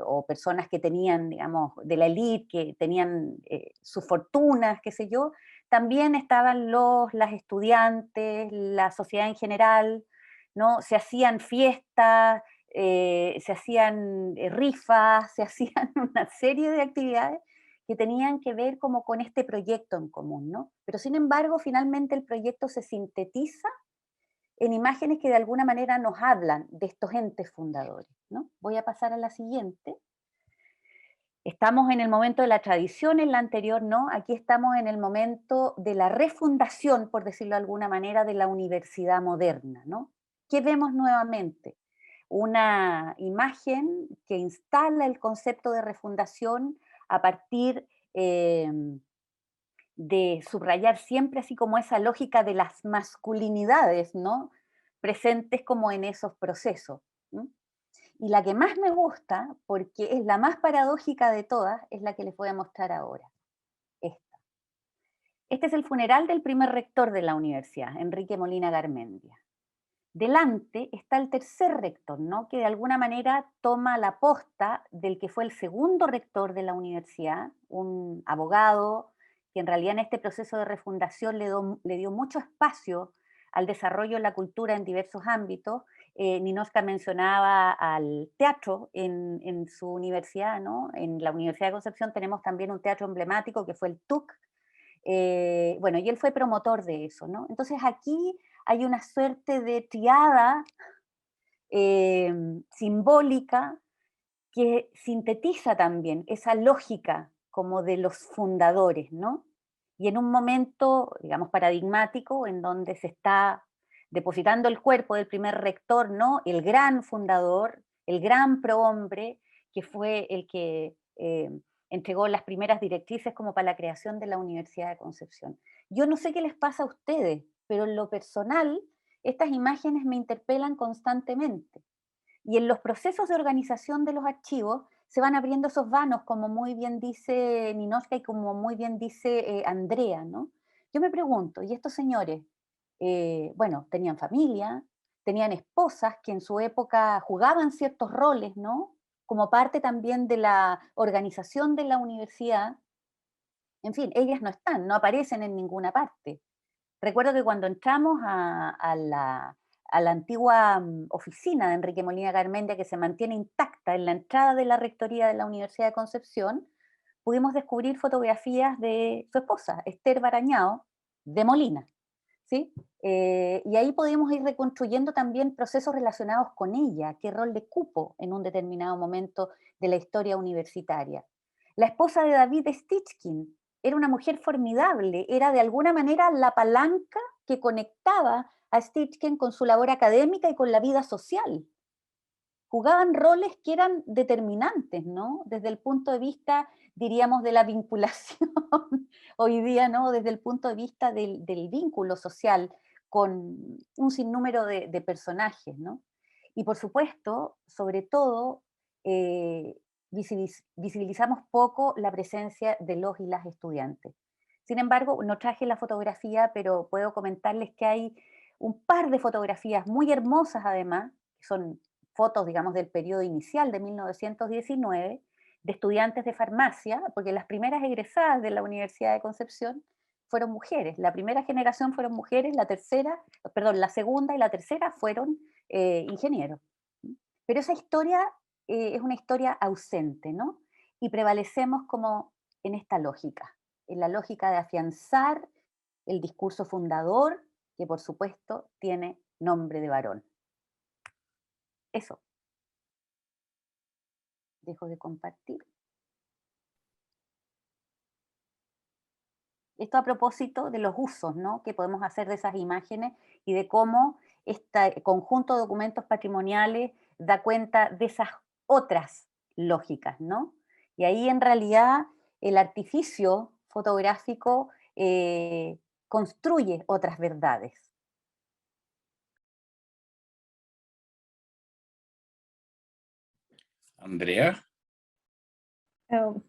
o personas que tenían, digamos, de la élite, que tenían sus fortunas, qué sé yo, también estaban las estudiantes, la sociedad en general, ¿no? Se hacían fiestas, se hacían rifas, se hacían una serie de actividades que tenían que ver como con este proyecto en común, ¿no? Pero sin embargo, finalmente el proyecto se sintetiza en imágenes que de alguna manera nos hablan de estos entes fundadores, ¿no? Voy a pasar a la siguiente. Estamos en el momento de la tradición, en la anterior no, aquí estamos en el momento de la refundación, por decirlo de alguna manera, de la universidad moderna, ¿no? ¿Qué vemos nuevamente? Una imagen que instala el concepto de refundación a partir de subrayar siempre así como esa lógica de las masculinidades, ¿no? Presentes como en esos procesos. ¿No? Y la que más me gusta, porque es la más paradójica de todas, es la que les voy a mostrar ahora. Esta. Este es el funeral del primer rector de la universidad, Enrique Molina Garmendia. Delante está el tercer rector, ¿no? Que de alguna manera toma la posta del que fue el segundo rector de la universidad, un abogado que en realidad en este proceso de refundación le dio mucho espacio al desarrollo de la cultura en diversos ámbitos. Ninochka mencionaba al teatro en su universidad, ¿no? En la Universidad de Concepción tenemos también un teatro emblemático que fue el TUC. Bueno, y él fue promotor de eso, ¿no? Entonces aquí hay una suerte de triada simbólica que sintetiza también esa lógica como de los fundadores, ¿no? Y en un momento, digamos, paradigmático, en donde se está depositando el cuerpo del primer rector, ¿no? El gran fundador, el gran prohombre, que fue el que entregó las primeras directrices como para la creación de la Universidad de Concepción. Yo no sé qué les pasa a ustedes, pero en lo personal, estas imágenes me interpelan constantemente. Y en los procesos de organización de los archivos se van abriendo esos vanos, como muy bien dice Ninochka y como muy bien dice Andrea, ¿no? Yo me pregunto, ¿y estos señores, bueno, tenían familia, tenían esposas que en su época jugaban ciertos roles, ¿no? Como parte también de la organización de la universidad. En fin, ellas no están, no aparecen en ninguna parte. Recuerdo que cuando entramos a la antigua oficina de Enrique Molina Garmendia, que se mantiene intacta en la entrada de la rectoría de la Universidad de Concepción, pudimos descubrir fotografías de su esposa, Esther Barañao, de Molina. ¿Sí? Y ahí podemos ir reconstruyendo también procesos relacionados con ella, qué rol le cupo en un determinado momento de la historia universitaria. La esposa de David Stichkin era una mujer formidable, era de alguna manera la palanca que conectaba a Stichkin con su labor académica y con la vida social. jugaban roles que eran determinantes, ¿no? Desde el punto de vista, diríamos, de la vinculación, hoy día, ¿no? Desde el punto de vista del vínculo social con un sinnúmero de personajes, ¿no? Y por supuesto, sobre todo, visibilizamos poco la presencia de los y las estudiantes. Sin embargo, no traje la fotografía, pero puedo comentarles que hay un par de fotografías muy hermosas además, que son fotos, digamos, del periodo inicial de 1919, de estudiantes de farmacia, porque las primeras egresadas de la Universidad de Concepción fueron mujeres. La primera generación fueron mujeres, la segunda y la tercera fueron ingenieros. Pero esa historia es una historia ausente, ¿no? Y prevalecemos como en esta lógica, en la lógica de afianzar el discurso fundador, que por supuesto tiene nombre de varón. Eso. Dejo de compartir. Esto a propósito de los usos, ¿no?, que podemos hacer de esas imágenes y de cómo este conjunto de documentos patrimoniales da cuenta de esas otras lógicas, ¿no? Y ahí en realidad el artificio fotográfico construye otras verdades. Andrea.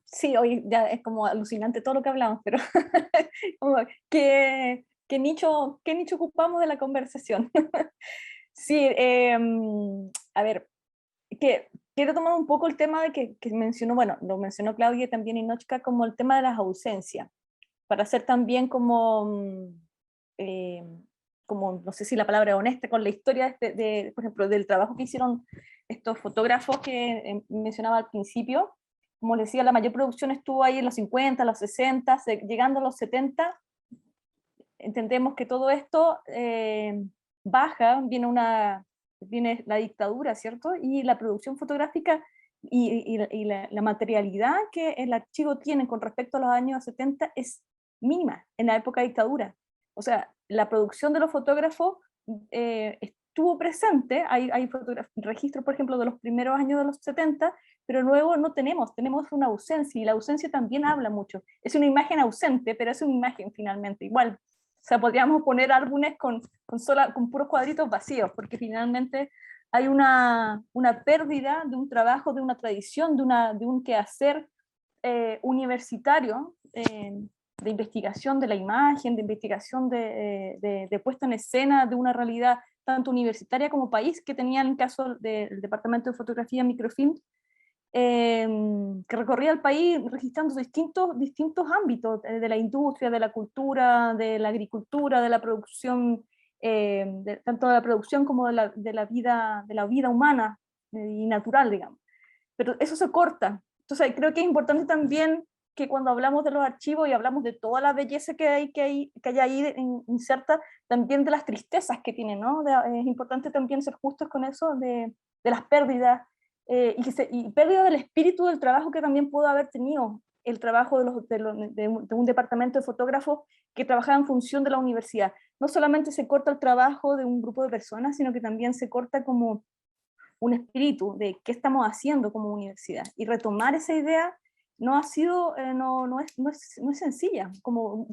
Sí, hoy ya es como alucinante todo lo que hablamos, pero como, ¿qué nicho ocupamos de la conversación? Sí, a ver, quiero tomar un poco el tema de que mencionó, bueno, lo mencionó Claudia y también Inochka, como el tema de las ausencias, para hacer también como no sé si la palabra es honesta, con la historia por ejemplo, del trabajo que hicieron estos fotógrafos que mencionaba al principio. Como les decía, la mayor producción estuvo ahí en los 50, los 60, llegando a los 70, entendemos que todo esto baja, viene la dictadura, ¿cierto? Y la producción fotográfica y la materialidad que el archivo tiene con respecto a los años 70 es mínima en la época de dictadura. O sea, la producción de los fotógrafos estuvo presente, hay registros, por ejemplo, de los primeros años de los 70, pero luego no tenemos una ausencia, y la ausencia también habla mucho. Es una imagen ausente, pero es una imagen finalmente, igual. O sea, podríamos poner álbumes con puros cuadritos vacíos, porque finalmente hay una pérdida de un trabajo, de una tradición, de un quehacer universitario, de investigación de la imagen, de investigación de puesta en escena de una realidad tanto universitaria como país, que tenía en el caso del Departamento de Fotografía Microfilm, que recorría el país registrando distintos ámbitos de la industria, de la cultura, de la agricultura, de la producción, tanto de la producción como de la vida humana y natural, digamos. Pero eso se corta. Entonces creo que es importante también que cuando hablamos de los archivos y hablamos de toda la belleza que hay ahí inserta, también de las tristezas que tienen, ¿no? Es importante también ser justos con eso, de las pérdidas, y pérdida del espíritu del trabajo que también pudo haber tenido el trabajo de un departamento de fotógrafos que trabajaba en función de la universidad. No solamente se corta el trabajo de un grupo de personas, sino que también se corta como un espíritu de qué estamos haciendo como universidad. Y retomar esa idea no ha sido, no es sencilla, como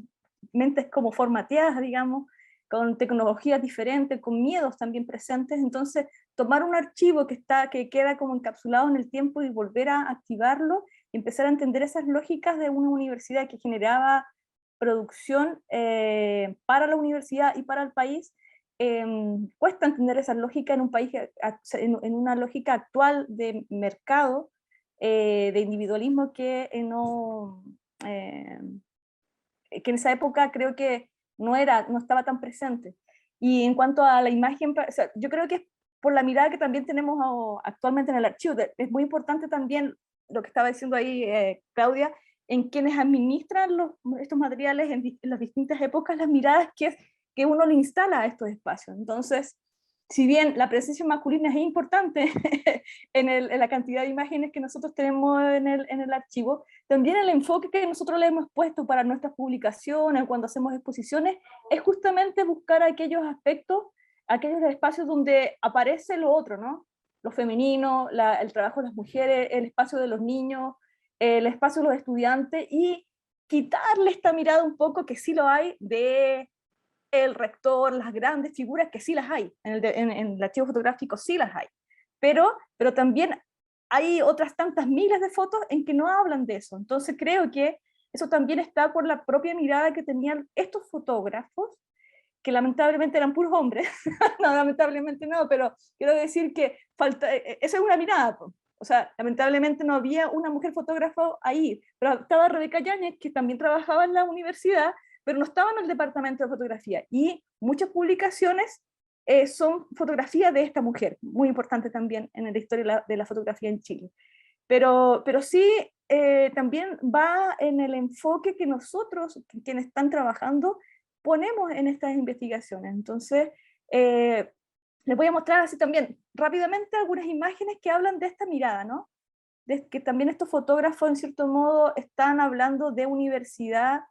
mentes como formateadas, digamos, con tecnologías diferentes, con miedos también presentes. Entonces, tomar un archivo que queda como encapsulado en el tiempo y volver a activarlo y empezar a entender esas lógicas de una universidad que generaba producción para la universidad y para el país. Cuesta entender esa lógica en un país, en una lógica actual de mercado, de individualismo que en esa época creo que no estaba tan presente. Y en cuanto a la imagen, o sea, yo creo que es por la mirada que también tenemos actualmente en el archivo. Es muy importante también lo que estaba diciendo ahí Claudia, en quienes administran estos materiales en las distintas épocas, las miradas que uno le instala a estos espacios. Entonces, si bien la presencia masculina es importante en la cantidad de imágenes que nosotros tenemos en el archivo, también el enfoque que nosotros le hemos puesto para nuestras publicaciones, cuando hacemos exposiciones, es justamente buscar aquellos aspectos, aquellos espacios donde aparece lo otro, ¿no? lo femenino, el trabajo de las mujeres, el espacio de los niños, el espacio de los estudiantes, y quitarle esta mirada un poco, que sí lo hay, de el rector, las grandes figuras, que sí las hay, en el archivo fotográfico sí las hay, pero también hay otras tantas miles de fotos en que no hablan de eso. Entonces creo que eso también está por la propia mirada que tenían estos fotógrafos, que lamentablemente eran puros hombres. No, lamentablemente no, pero quiero decir que falta, esa es una mirada, o sea, lamentablemente no había una mujer fotógrafa ahí, pero estaba Rebeca Yáñez, que también trabajaba en la universidad, pero no estaba en el departamento de fotografía, y muchas publicaciones son fotografías de esta mujer, muy importante también en la historia de la fotografía en Chile. Pero sí, también va en el enfoque que nosotros, quienes están trabajando, ponemos en estas investigaciones. Entonces, les voy a mostrar así también rápidamente algunas imágenes que hablan de esta mirada, ¿no? De que también estos fotógrafos, en cierto modo, están hablando de universidad.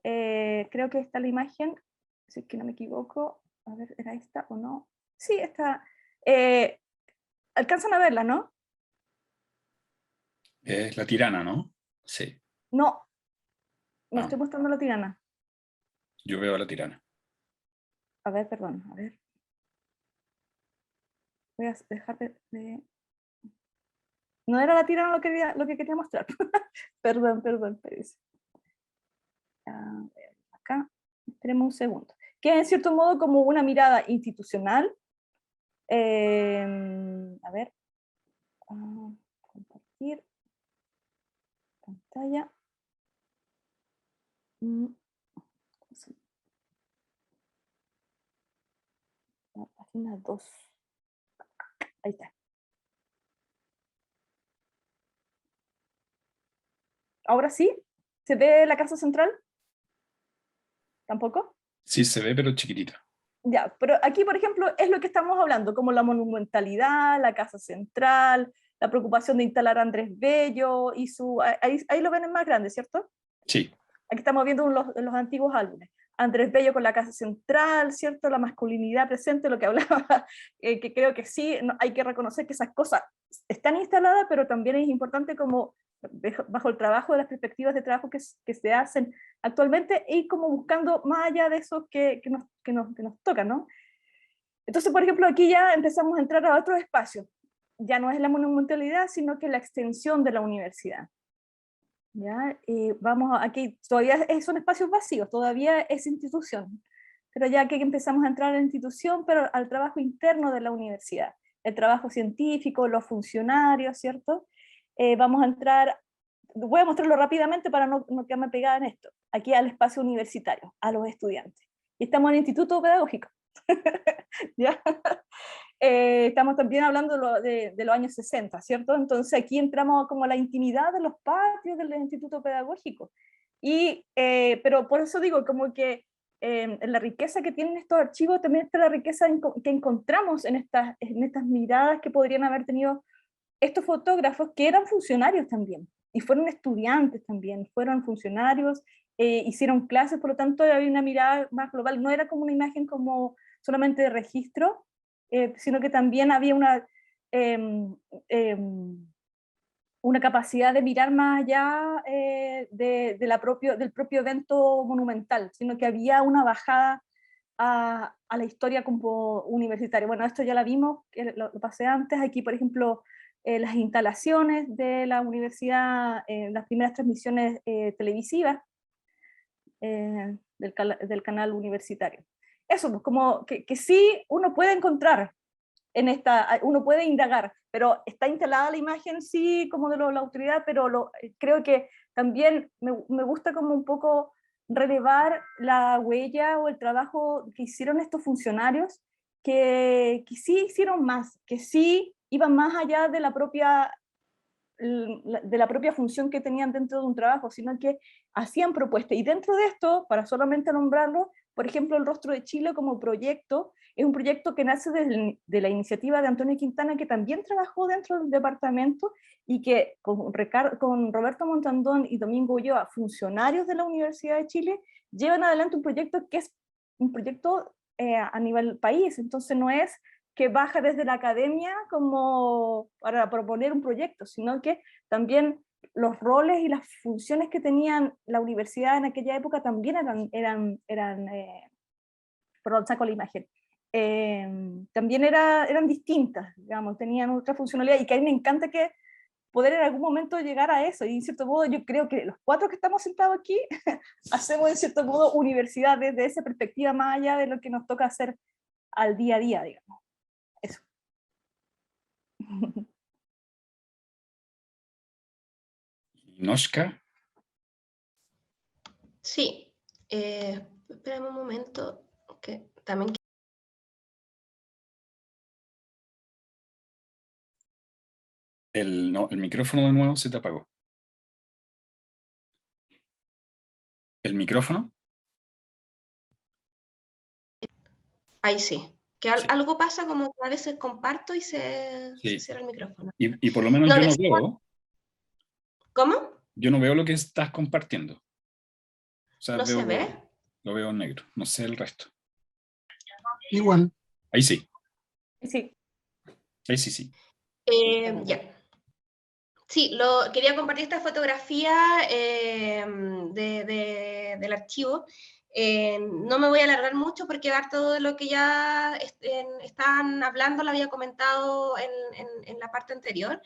Creo que está la imagen, si es que no me equivoco. A ver, ¿era esta o no? Sí, esta. Alcanzan a verla, ¿no? Es La Tirana, ¿no? Sí. No, no estoy mostrando La Tirana. Yo veo a La Tirana. A ver, perdón, a ver. Voy a dejar de... No era La Tirana lo que quería mostrar. Perdón, parece. Acá, esperemos un segundo. Que es en cierto modo como una mirada institucional. A ver. Compartir. Pantalla. La página 2. Ahí está. Ahora sí, ¿se ve la casa central? ¿Tampoco? Sí, se ve, pero chiquitita. Ya, pero aquí, por ejemplo, es lo que estamos hablando, como la monumentalidad, la casa central, la preocupación de instalar a Andrés Bello, y ahí lo ven en más grande, ¿cierto? Sí. Aquí estamos viendo los antiguos álbumes. Andrés Bello con la casa central, ¿cierto? La masculinidad presente, lo que hablaba, que creo que sí, hay que reconocer que esas cosas están instaladas, pero también es importante como bajo el trabajo, de las perspectivas de trabajo que se hacen actualmente, y como buscando más allá de eso que nos toca, ¿no? Entonces, por ejemplo, aquí ya empezamos a entrar a otros espacios. Ya no es la monumentalidad, sino que la extensión de la universidad. ¿Ya? Vamos aquí, todavía son espacios vacíos, todavía es institución, pero ya que empezamos a entrar a la institución, pero al trabajo interno de la universidad, el trabajo científico, los funcionarios, ¿cierto? Vamos a entrar, voy a mostrarlo rápidamente para no quedarme pegada en esto, aquí al espacio universitario, a los estudiantes. Y estamos en el Instituto Pedagógico. ¿Ya? Estamos también hablando de los años 60, ¿cierto? Entonces aquí entramos como a la intimidad de los patios del Instituto Pedagógico. Pero por eso digo, como que la riqueza que tienen estos archivos también está la riqueza que encontramos en estas miradas que podrían haber tenido estos fotógrafos, que eran funcionarios también, y fueron estudiantes también, fueron funcionarios, hicieron clases, por lo tanto había una mirada más global, no era como una imagen como solamente de registro, sino que también había una capacidad de mirar más allá del propio evento monumental, sino que había una bajada a la historia como universitaria. Bueno, esto ya la vimos, lo pasé antes. Aquí, por ejemplo, las instalaciones de la universidad, las primeras transmisiones televisivas del canal universitario. Eso, pues, como que sí uno puede encontrar uno puede indagar, pero está instalada la imagen, sí, como de la autoridad, pero creo que también me gusta como un poco relevar la huella o el trabajo que hicieron estos funcionarios, que sí hicieron más, que sí iban más allá de la propia función que tenían dentro de un trabajo, sino que hacían propuestas. Y dentro de esto, para solamente nombrarlo, por ejemplo, el Rostro de Chile como proyecto, es un proyecto que nace de la iniciativa de Antonio Quintana, que también trabajó dentro del departamento, y que con Roberto Montandón y Domingo Ulloa, funcionarios de la Universidad de Chile, llevan adelante un proyecto que es un proyecto a nivel país. Entonces no es que baja desde la academia como para proponer un proyecto, sino que también los roles y las funciones que tenían la universidad en aquella época también perdón, saco la imagen, también eran distintas, digamos, tenían otra funcionalidad, y que a mí me encanta que poder en algún momento llegar a eso, y en cierto modo yo creo que los 4 que estamos sentados aquí hacemos en cierto modo universidad desde esa perspectiva más allá de lo que nos toca hacer al día a día, digamos. Eso. Noshka. Sí, espérame un momento, que también... No, el micrófono de nuevo se te apagó. ¿El micrófono? Ahí sí. Que Sí. algo pasa como que a veces comparto y se Sí. cierra el micrófono. Y por lo menos No, yo no veo. ¿Cómo? Yo no veo lo que estás compartiendo. O sea, ¿No se ve? lo veo en negro. No sé el resto. Igual. Ahí sí. Sí. Ahí sí, sí. Ya. Sí, quería compartir esta fotografía del archivo. No me voy a alargar mucho porque harto de lo que ya están hablando lo había comentado en la parte anterior.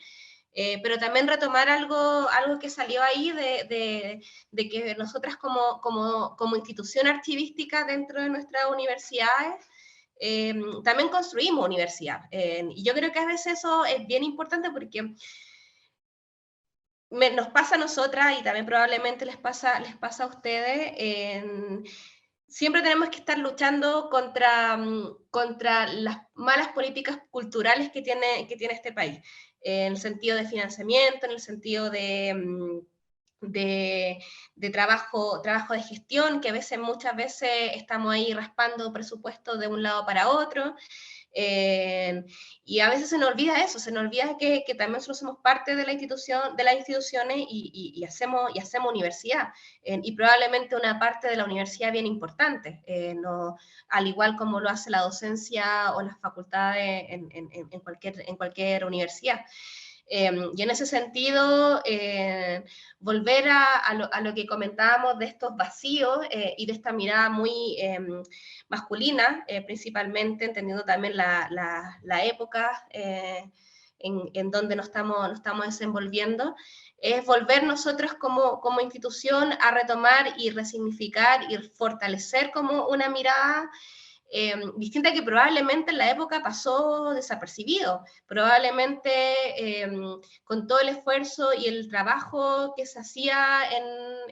Pero también retomar algo que salió ahí de que nosotras como institución archivística dentro de nuestras universidades también construimos universidad. Y yo creo que a veces eso es bien importante porque nos pasa a nosotras y también probablemente les pasa a ustedes. Siempre tenemos que estar luchando contra las malas políticas culturales que tiene este país, en el sentido de financiamiento, en el sentido de trabajo de gestión, que muchas veces estamos ahí raspando presupuesto de un lado para otro. Y a veces se nos olvida eso, se nos olvida que también nosotros somos parte de las instituciones y hacemos universidad, y probablemente una parte de la universidad bien importante, no, al igual como lo hace la docencia o las facultades en cualquier universidad. Y en ese sentido, volver a lo que comentábamos de estos vacíos y de esta mirada muy masculina, principalmente, entendiendo también la época en donde nos estamos desenvolviendo, es volver nosotros como institución a retomar y resignificar y fortalecer como una mirada distinta, que probablemente en la época pasó desapercibido, probablemente con todo el esfuerzo y el trabajo que se hacía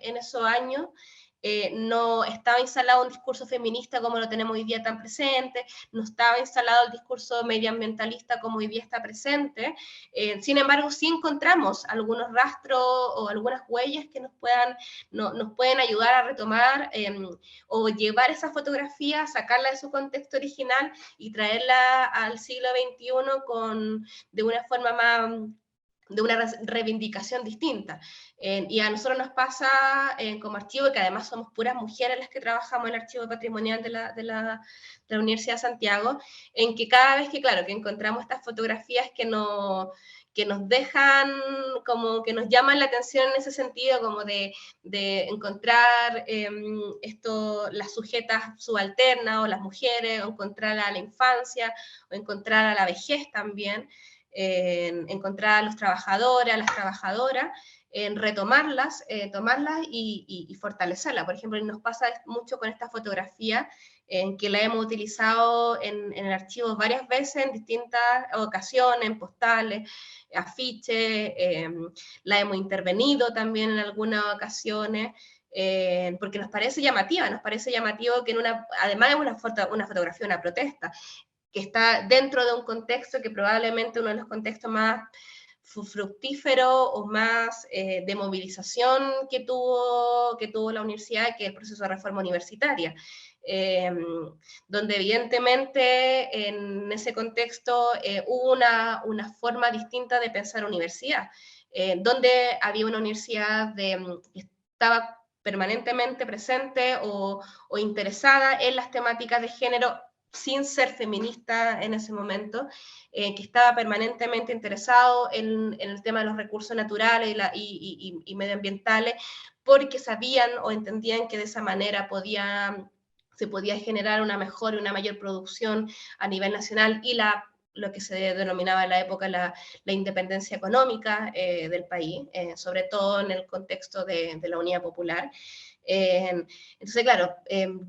en esos años, no estaba instalado un discurso feminista como lo tenemos hoy día tan presente, no estaba instalado el discurso medioambientalista como hoy día está presente. Sin embargo, sí encontramos algunos rastros o algunas huellas que nos pueden ayudar a retomar o llevar esa fotografía, sacarla de su contexto original y traerla al siglo XXI de una forma más, de una reivindicación distinta. Y a nosotros nos pasa como archivo, que además somos puras mujeres las que trabajamos en el archivo patrimonial de la Universidad de Santiago, en que cada vez que encontramos estas fotografías que nos dejan, como que nos llaman la atención en ese sentido, como de encontrar las sujetas subalternas o las mujeres, o encontrar a la infancia, o encontrar a la vejez también, encontrar a los trabajadores, a las trabajadoras, retomarlas, tomarlas y fortalecerlas. Por ejemplo, nos pasa mucho con esta fotografía, en que la hemos utilizado en el archivo varias veces, en distintas ocasiones, en postales, afiches, la hemos intervenido también en algunas ocasiones, porque nos parece llamativo que además de una fotografía, una protesta, que está dentro de un contexto que probablemente uno de los contextos más fructífero o más de movilización que tuvo la universidad, que es el proceso de reforma universitaria, donde evidentemente en ese contexto hubo una forma distinta de pensar universidad, donde había una universidad que estaba permanentemente presente o interesada en las temáticas de género sin ser feminista en ese momento, que estaba permanentemente interesado en el tema de los recursos naturales y medioambientales, porque sabían o entendían que de esa manera se podía generar una mejor y una mayor producción a nivel nacional y lo que se denominaba en la época la independencia económica del país, sobre todo en el contexto de la Unidad Popular. Entonces, claro,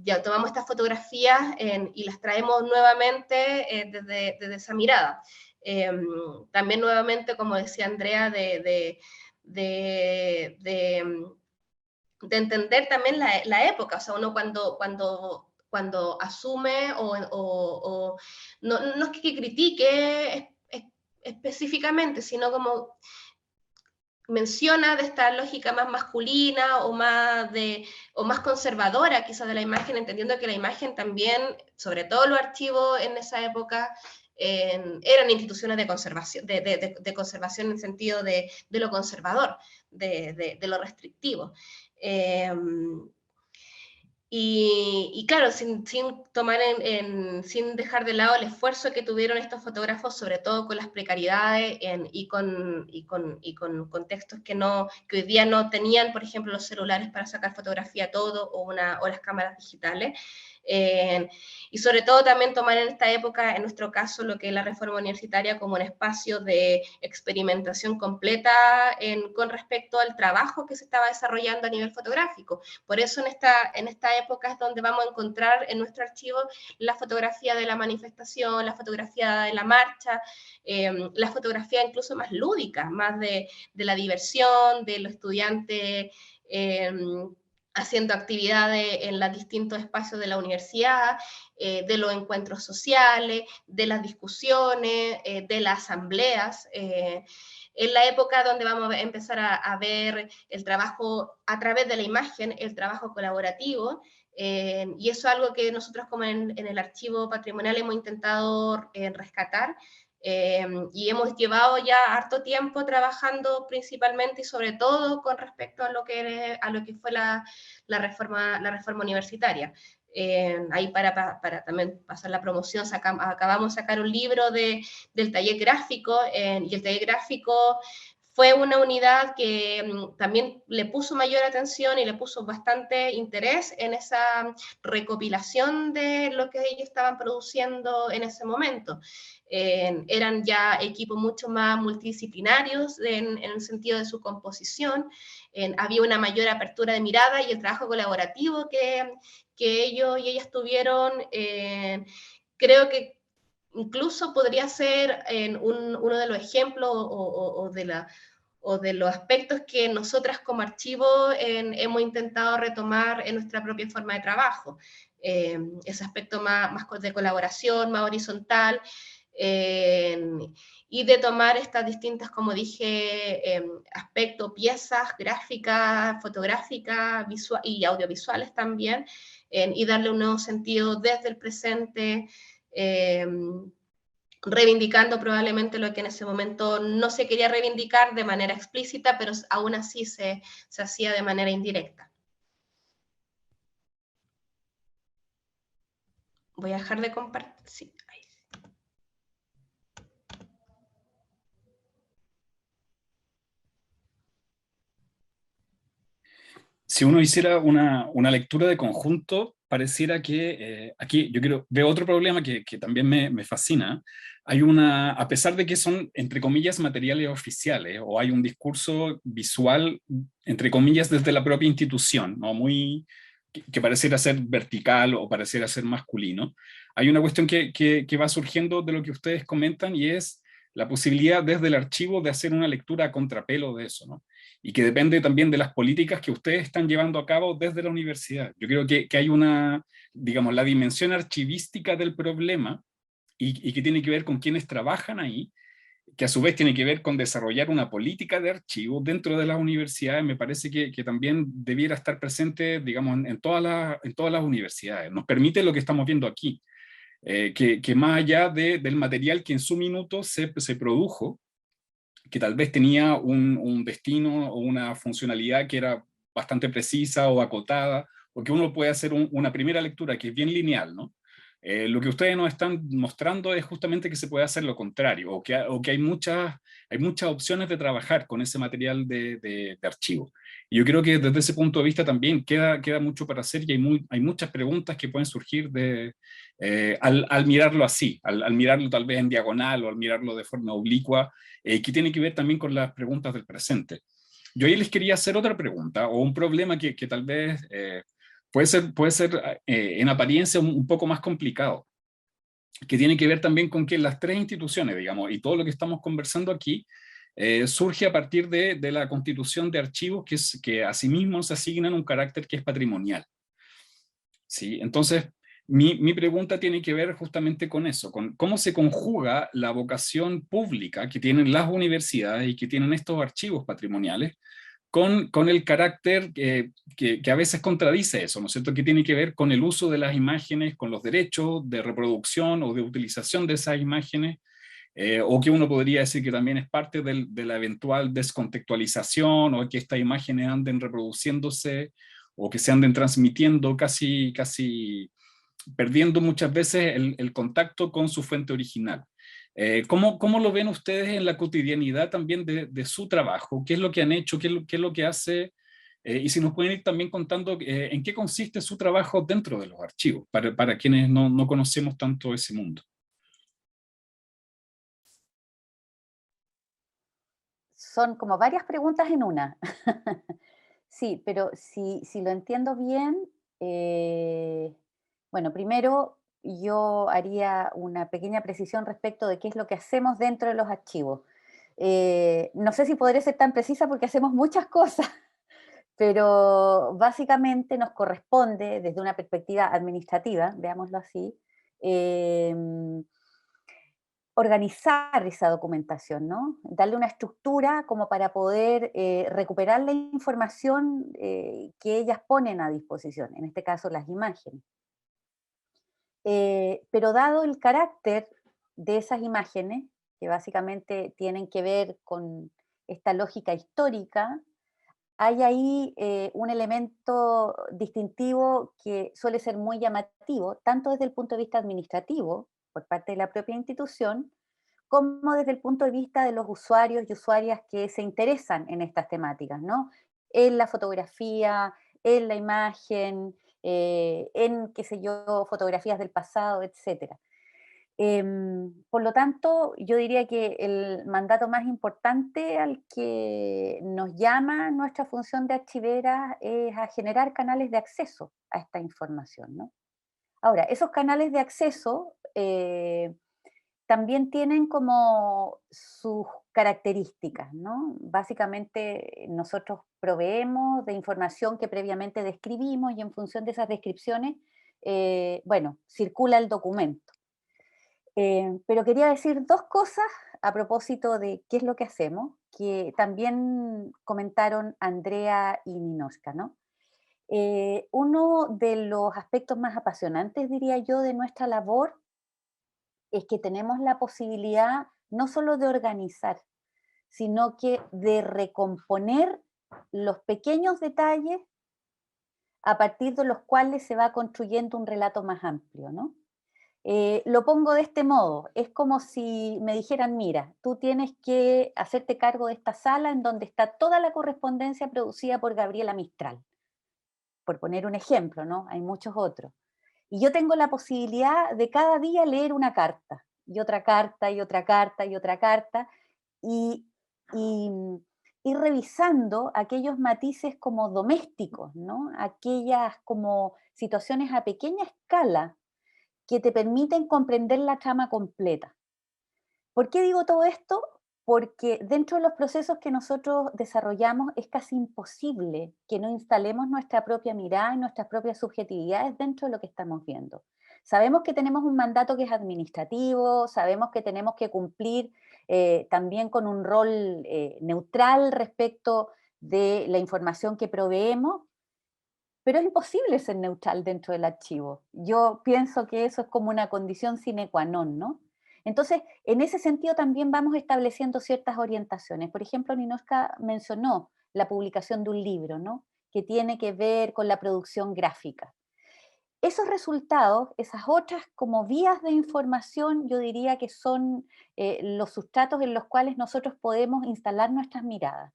ya tomamos estas fotografías y las traemos nuevamente desde esa mirada. También nuevamente, como decía Andrea, de entender también la época, o sea, uno cuando asume no es que critique específicamente, sino como menciona de esta lógica más masculina o más conservadora quizás de la imagen, entendiendo que la imagen también, sobre todo los archivos en esa época, eran instituciones de conservación, de conservación en el sentido de lo conservador, de lo restrictivo. Y claro, sin dejar de lado el esfuerzo que tuvieron estos fotógrafos, sobre todo con las precariedades y con contextos que hoy día no tenían, por ejemplo, los celulares para sacar fotografía todo o las cámaras digitales. Y sobre todo también tomar en esta época, en nuestro caso, lo que es la reforma universitaria como un espacio de experimentación completa con respecto al trabajo que se estaba desarrollando a nivel fotográfico. Por eso en esta época es donde vamos a encontrar en nuestro archivo la fotografía de la manifestación, la fotografía de la marcha, la fotografía incluso más lúdica, más de la diversión, de los estudiantes haciendo actividades en los distintos espacios de la universidad, de los encuentros sociales, de las discusiones, de las asambleas. En la época donde vamos a empezar a ver el trabajo a través de la imagen, el trabajo colaborativo, y eso es algo que nosotros como en el archivo patrimonial hemos intentado rescatar, y hemos llevado ya harto tiempo trabajando principalmente y sobre todo con respecto a lo que fue la reforma universitaria. Ahí para también pasar la promoción, acabamos de sacar un libro del taller gráfico, y el taller gráfico fue una unidad que también le puso mayor atención y le puso bastante interés en esa recopilación de lo que ellos estaban produciendo en ese momento. Eran ya equipos mucho más multidisciplinarios en el sentido de su composición, había una mayor apertura de mirada y el trabajo colaborativo que ellos y ellas tuvieron, creo que incluso podría ser uno de los ejemplos o de los aspectos que nosotras como archivo hemos intentado retomar en nuestra propia forma de trabajo. Ese aspecto más de colaboración, más horizontal, y de tomar estas distintas, como dije, aspectos, piezas gráficas, fotográficas y audiovisuales también, y darle un nuevo sentido desde el presente, reivindicando probablemente lo que en ese momento no se quería reivindicar de manera explícita, pero aún así se hacía de manera indirecta. Voy a dejar de compartir. Sí, ahí. Si uno hiciera una lectura de conjunto, pareciera que aquí veo otro problema que también me fascina. A pesar de que son, entre comillas, materiales oficiales, o hay un discurso visual, entre comillas, desde la propia institución, ¿no? Que pareciera ser vertical o pareciera ser masculino, hay una cuestión que va surgiendo de lo que ustedes comentan, y es la posibilidad desde el archivo de hacer una lectura a contrapelo de eso, ¿no? Y que depende también de las políticas que ustedes están llevando a cabo desde la universidad. Yo creo que hay digamos, la dimensión archivística del problema, y que tiene que ver con quienes trabajan ahí, que a su vez tiene que ver con desarrollar una política de archivo dentro de las universidades. Me parece que también debiera estar presente, digamos, en todas las universidades. Nos permite lo que estamos viendo aquí, que más allá del material que en su minuto se produjo, que tal vez tenía un destino o una funcionalidad que era bastante precisa o acotada, o que uno puede hacer una primera lectura que es bien lineal, ¿no? Lo que ustedes nos están mostrando es justamente que se puede hacer lo contrario, o que hay muchas opciones de trabajar con ese material de archivo. Y yo creo que desde ese punto de vista también queda mucho para hacer y hay muchas preguntas que pueden surgir al mirarlo así, al mirarlo tal vez en diagonal o al mirarlo de forma oblicua, que tiene que ver también con las preguntas del presente. Yo ahí les quería hacer otra pregunta, o un problema que tal vez puede ser en apariencia un poco más complicado, que tiene que ver también con que las tres instituciones, digamos, y todo lo que estamos conversando aquí, surge a partir de la constitución de archivos que asimismo se asignan un carácter que es patrimonial. ¿Sí? Entonces, mi pregunta tiene que ver justamente con eso, con cómo se conjuga la vocación pública que tienen las universidades y que tienen estos archivos patrimoniales con el carácter que a veces contradice eso, ¿no es cierto? Que tiene que ver con el uso de las imágenes, con los derechos de reproducción o de utilización de esas imágenes, o que uno podría decir que también es parte de la eventual descontextualización, o que estas imágenes anden reproduciéndose, o que se anden transmitiendo casi perdiendo muchas veces el contacto con su fuente original. ¿Cómo lo ven ustedes en la cotidianidad también de su trabajo? ¿Qué es lo que han hecho? ¿Qué es lo que hace? Y si nos pueden ir también contando en qué consiste su trabajo dentro de los archivos, para quienes no conocemos tanto ese mundo. Son como varias preguntas en una. Sí, pero si lo entiendo bien, bueno, primero yo haría una pequeña precisión respecto de qué es lo que hacemos dentro de los archivos. No sé si podré ser tan precisa porque hacemos muchas cosas, pero básicamente nos corresponde, desde una perspectiva administrativa, veámoslo así, em, organizar esa documentación, ¿no? Darle una estructura como para poder recuperar la información que ellas ponen a disposición, en este caso las imágenes. Pero dado el carácter de esas imágenes, que básicamente tienen que ver con esta lógica histórica, hay ahí un elemento distintivo que suele ser muy llamativo, tanto desde el punto de vista administrativo, por parte de la propia institución, como desde el punto de vista de los usuarios y usuarias que se interesan en estas temáticas, ¿no? En la fotografía, en la imagen, en, qué sé yo, fotografías del pasado, etcétera. Por lo tanto, yo diría que el mandato más importante al que nos llama nuestra función de archivera es a generar canales de acceso a esta información, ¿no? Ahora, esos canales de acceso también tienen como sus características, ¿no? Básicamente nosotros proveemos de información que previamente describimos y en función de esas descripciones, bueno, circula el documento. Pero quería decir dos cosas a propósito de qué es lo que hacemos, que también comentaron Andrea y Ninoshka, ¿no? Uno de los aspectos más apasionantes, diría yo, de nuestra labor es que tenemos la posibilidad no solo de organizar, sino que de recomponer los pequeños detalles a partir de los cuales se va construyendo un relato más amplio, ¿no? Lo pongo de este modo, es como si me dijeran, mira, tú tienes que hacerte cargo de esta sala en donde está toda la correspondencia producida por Gabriela Mistral, por poner un ejemplo, ¿no? Hay muchos otros. Y yo tengo la posibilidad de cada día leer una carta, y otra carta, y otra carta, y otra carta, y, y ir revisando aquellos matices como domésticos, ¿no? Aquellas como situaciones a pequeña escala que te permiten comprender la trama completa. ¿Por qué digo todo esto? Porque dentro de los procesos que nosotros desarrollamos es casi imposible que no instalemos nuestra propia mirada y nuestras propias subjetividades dentro de lo que estamos viendo. Sabemos que tenemos un mandato que es administrativo, sabemos que tenemos que cumplir también con un rol neutral respecto de la información que proveemos, pero es imposible ser neutral dentro del archivo. Yo pienso que eso es como una condición sine qua non, ¿no? Entonces, en ese sentido también vamos estableciendo ciertas orientaciones. Por ejemplo, Ninoshka mencionó la publicación de un libro, ¿no? Que tiene que ver con la producción gráfica. esos resultados, esas otras como vías de información, yo diría que son los sustratos en los cuales nosotros podemos instalar nuestras miradas,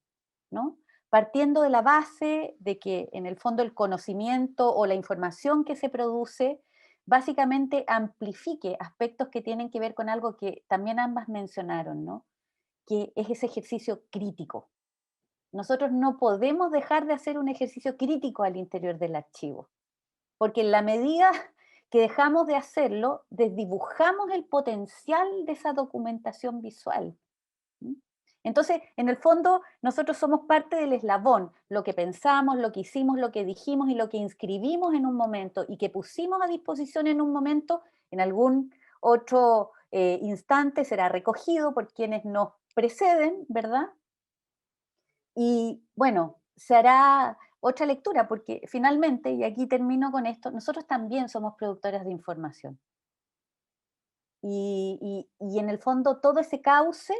¿no? Partiendo de la base de que en el fondo el conocimiento o la información que se produce básicamente amplifique aspectos que tienen que ver con algo que también ambas mencionaron, ¿no? Que es ese ejercicio crítico. Nosotros no podemos dejar de hacer un ejercicio crítico al interior del archivo, porque en la medida que dejamos de hacerlo, desdibujamos el potencial de esa documentación visual. Entonces, en el fondo, nosotros somos parte del eslabón, lo que pensamos, lo que hicimos, lo que dijimos y lo que inscribimos en un momento y que pusimos a disposición en un momento, en algún otro instante será recogido por quienes nos preceden, ¿verdad? Y bueno, se hará otra lectura, porque finalmente, y aquí termino con esto, nosotros también somos productoras de información. Y en el fondo todo ese cauce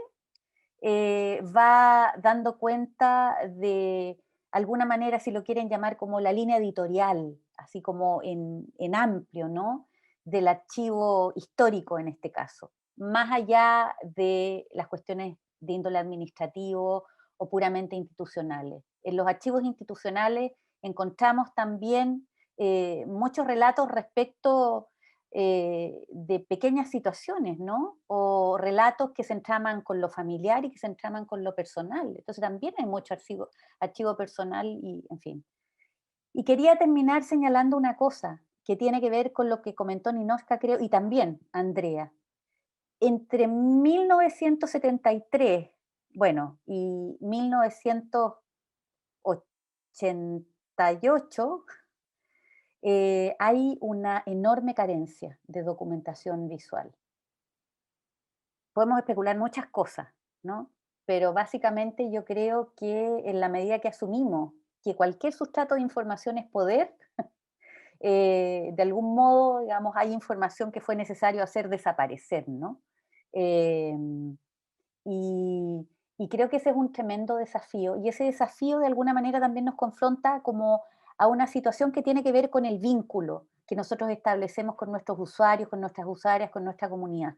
va dando cuenta de alguna manera, si lo quieren llamar como la línea editorial, así como en amplio, ¿no? Del archivo histórico en este caso, más allá de las cuestiones de índole administrativo o puramente institucionales. En los archivos institucionales encontramos también muchos relatos respecto de pequeñas situaciones, ¿no? O relatos que se entraman con lo familiar y que se entraman con lo personal. Entonces también hay mucho archivo personal y, en fin. Y quería terminar señalando una cosa que tiene que ver con lo que comentó Ninochka, creo, y también Andrea. Entre 1973, bueno, y 1988, hay una enorme carencia de documentación visual. Podemos especular muchas cosas, ¿no? Pero básicamente yo creo que en la medida que asumimos que cualquier sustrato de información es poder, de algún modo, digamos, hay información que fue necesario hacer desaparecer, ¿no? Eh, y, y creo que ese es un tremendo desafío, y ese desafío de alguna manera también nos confronta como a una situación que tiene que ver con el vínculo que nosotros establecemos con nuestros usuarios, con nuestras usuarias, con nuestra comunidad.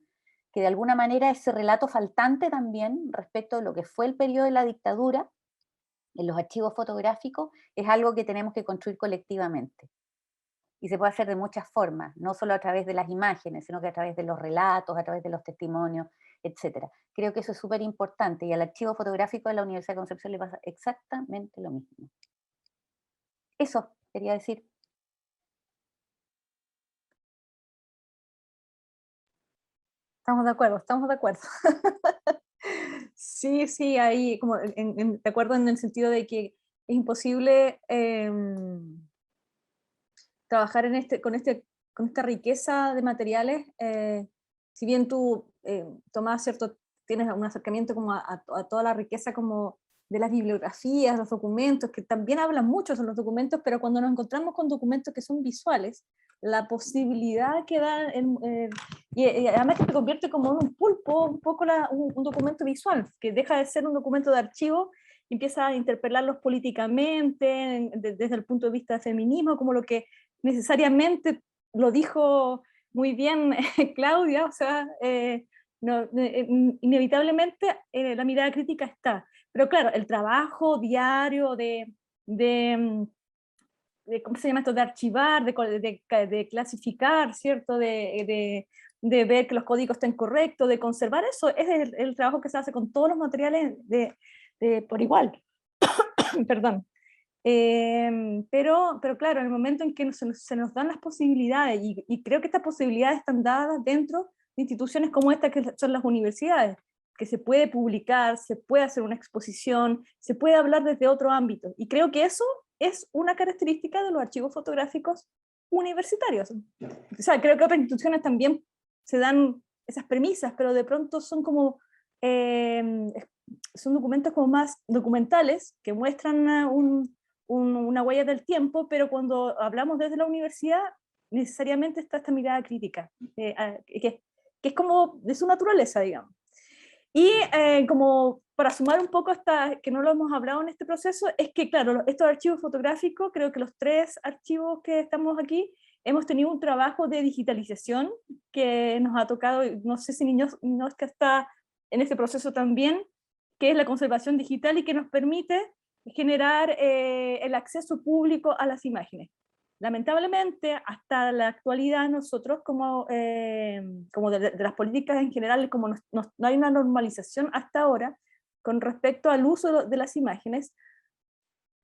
Que de alguna manera ese relato faltante también respecto de lo que fue el periodo de la dictadura en los archivos fotográficos es algo que tenemos que construir colectivamente. Y se puede hacer de muchas formas, no solo a través de las imágenes, sino que a través de los relatos, a través de los testimonios, etc. Creo que eso es súper importante y al archivo fotográfico de la Universidad de Concepción le pasa exactamente lo mismo. Eso quería decir. Estamos de acuerdo, estamos de acuerdo. Sí, sí, ahí, como de acuerdo en el sentido de que es imposible trabajar con esta riqueza de materiales, si bien tú, Tomás, ¿cierto?, tienes un acercamiento como a toda la riqueza como de las bibliografías, los documentos, que también hablan mucho sobre los documentos, pero cuando nos encontramos con documentos que son visuales, la posibilidad que dan, y además que se convierte como en un pulpo, un poco un documento visual, que deja de ser un documento de archivo y empieza a interpelarlos políticamente, desde el punto de vista del feminismo, como lo que necesariamente lo dijo muy bien Claudia, o sea, inevitablemente la mirada crítica está. Pero claro, el trabajo diario de ¿cómo se llama esto? De archivar, de clasificar, ¿cierto? De ver que los códigos estén correctos, de conservar eso, es el trabajo que se hace con todos los materiales por igual. Perdón. Pero claro, en el momento en que se nos dan las posibilidades, y creo que estas posibilidades están dadas dentro de instituciones como esta que son las universidades, que se puede publicar, se puede hacer una exposición, se puede hablar desde otro ámbito, y creo que eso es una característica de los archivos fotográficos universitarios. O sea, creo que otras instituciones también se dan esas premisas, pero de pronto son como son documentos como más documentales, que muestran una huella del tiempo, pero cuando hablamos desde la universidad, necesariamente está esta mirada crítica, que es como de su naturaleza, digamos. Y como para sumar un poco hasta que no lo hemos hablado en este proceso, es que claro, estos archivos fotográficos, creo que los 3 archivos que estamos aquí, hemos tenido un trabajo de digitalización que nos ha tocado, no sé si Niñosca está en este proceso también, que es la conservación digital y que nos permite generar el acceso público a las imágenes. Lamentablemente, hasta la actualidad, nosotros como de las políticas en general, como no hay una normalización hasta ahora con respecto al uso de las imágenes,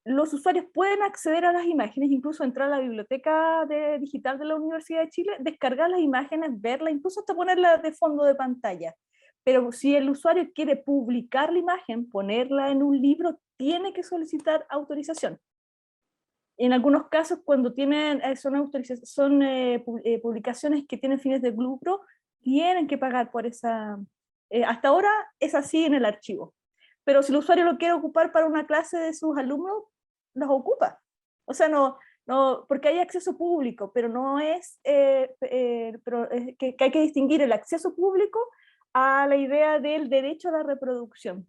los usuarios pueden acceder a las imágenes, incluso entrar a la biblioteca digital de la Universidad de Chile, descargar las imágenes, verlas, incluso hasta ponerlas de fondo de pantalla. Pero si el usuario quiere publicar la imagen, ponerla en un libro, tiene que solicitar autorización. En algunos casos, cuando son publicaciones que tienen fines de lucro, tienen que pagar por esa... hasta ahora es así en el archivo. Pero si el usuario lo quiere ocupar para una clase de sus alumnos, los ocupa. O sea, porque hay acceso público, pero no es... que hay que distinguir el acceso público a la idea del derecho a la reproducción.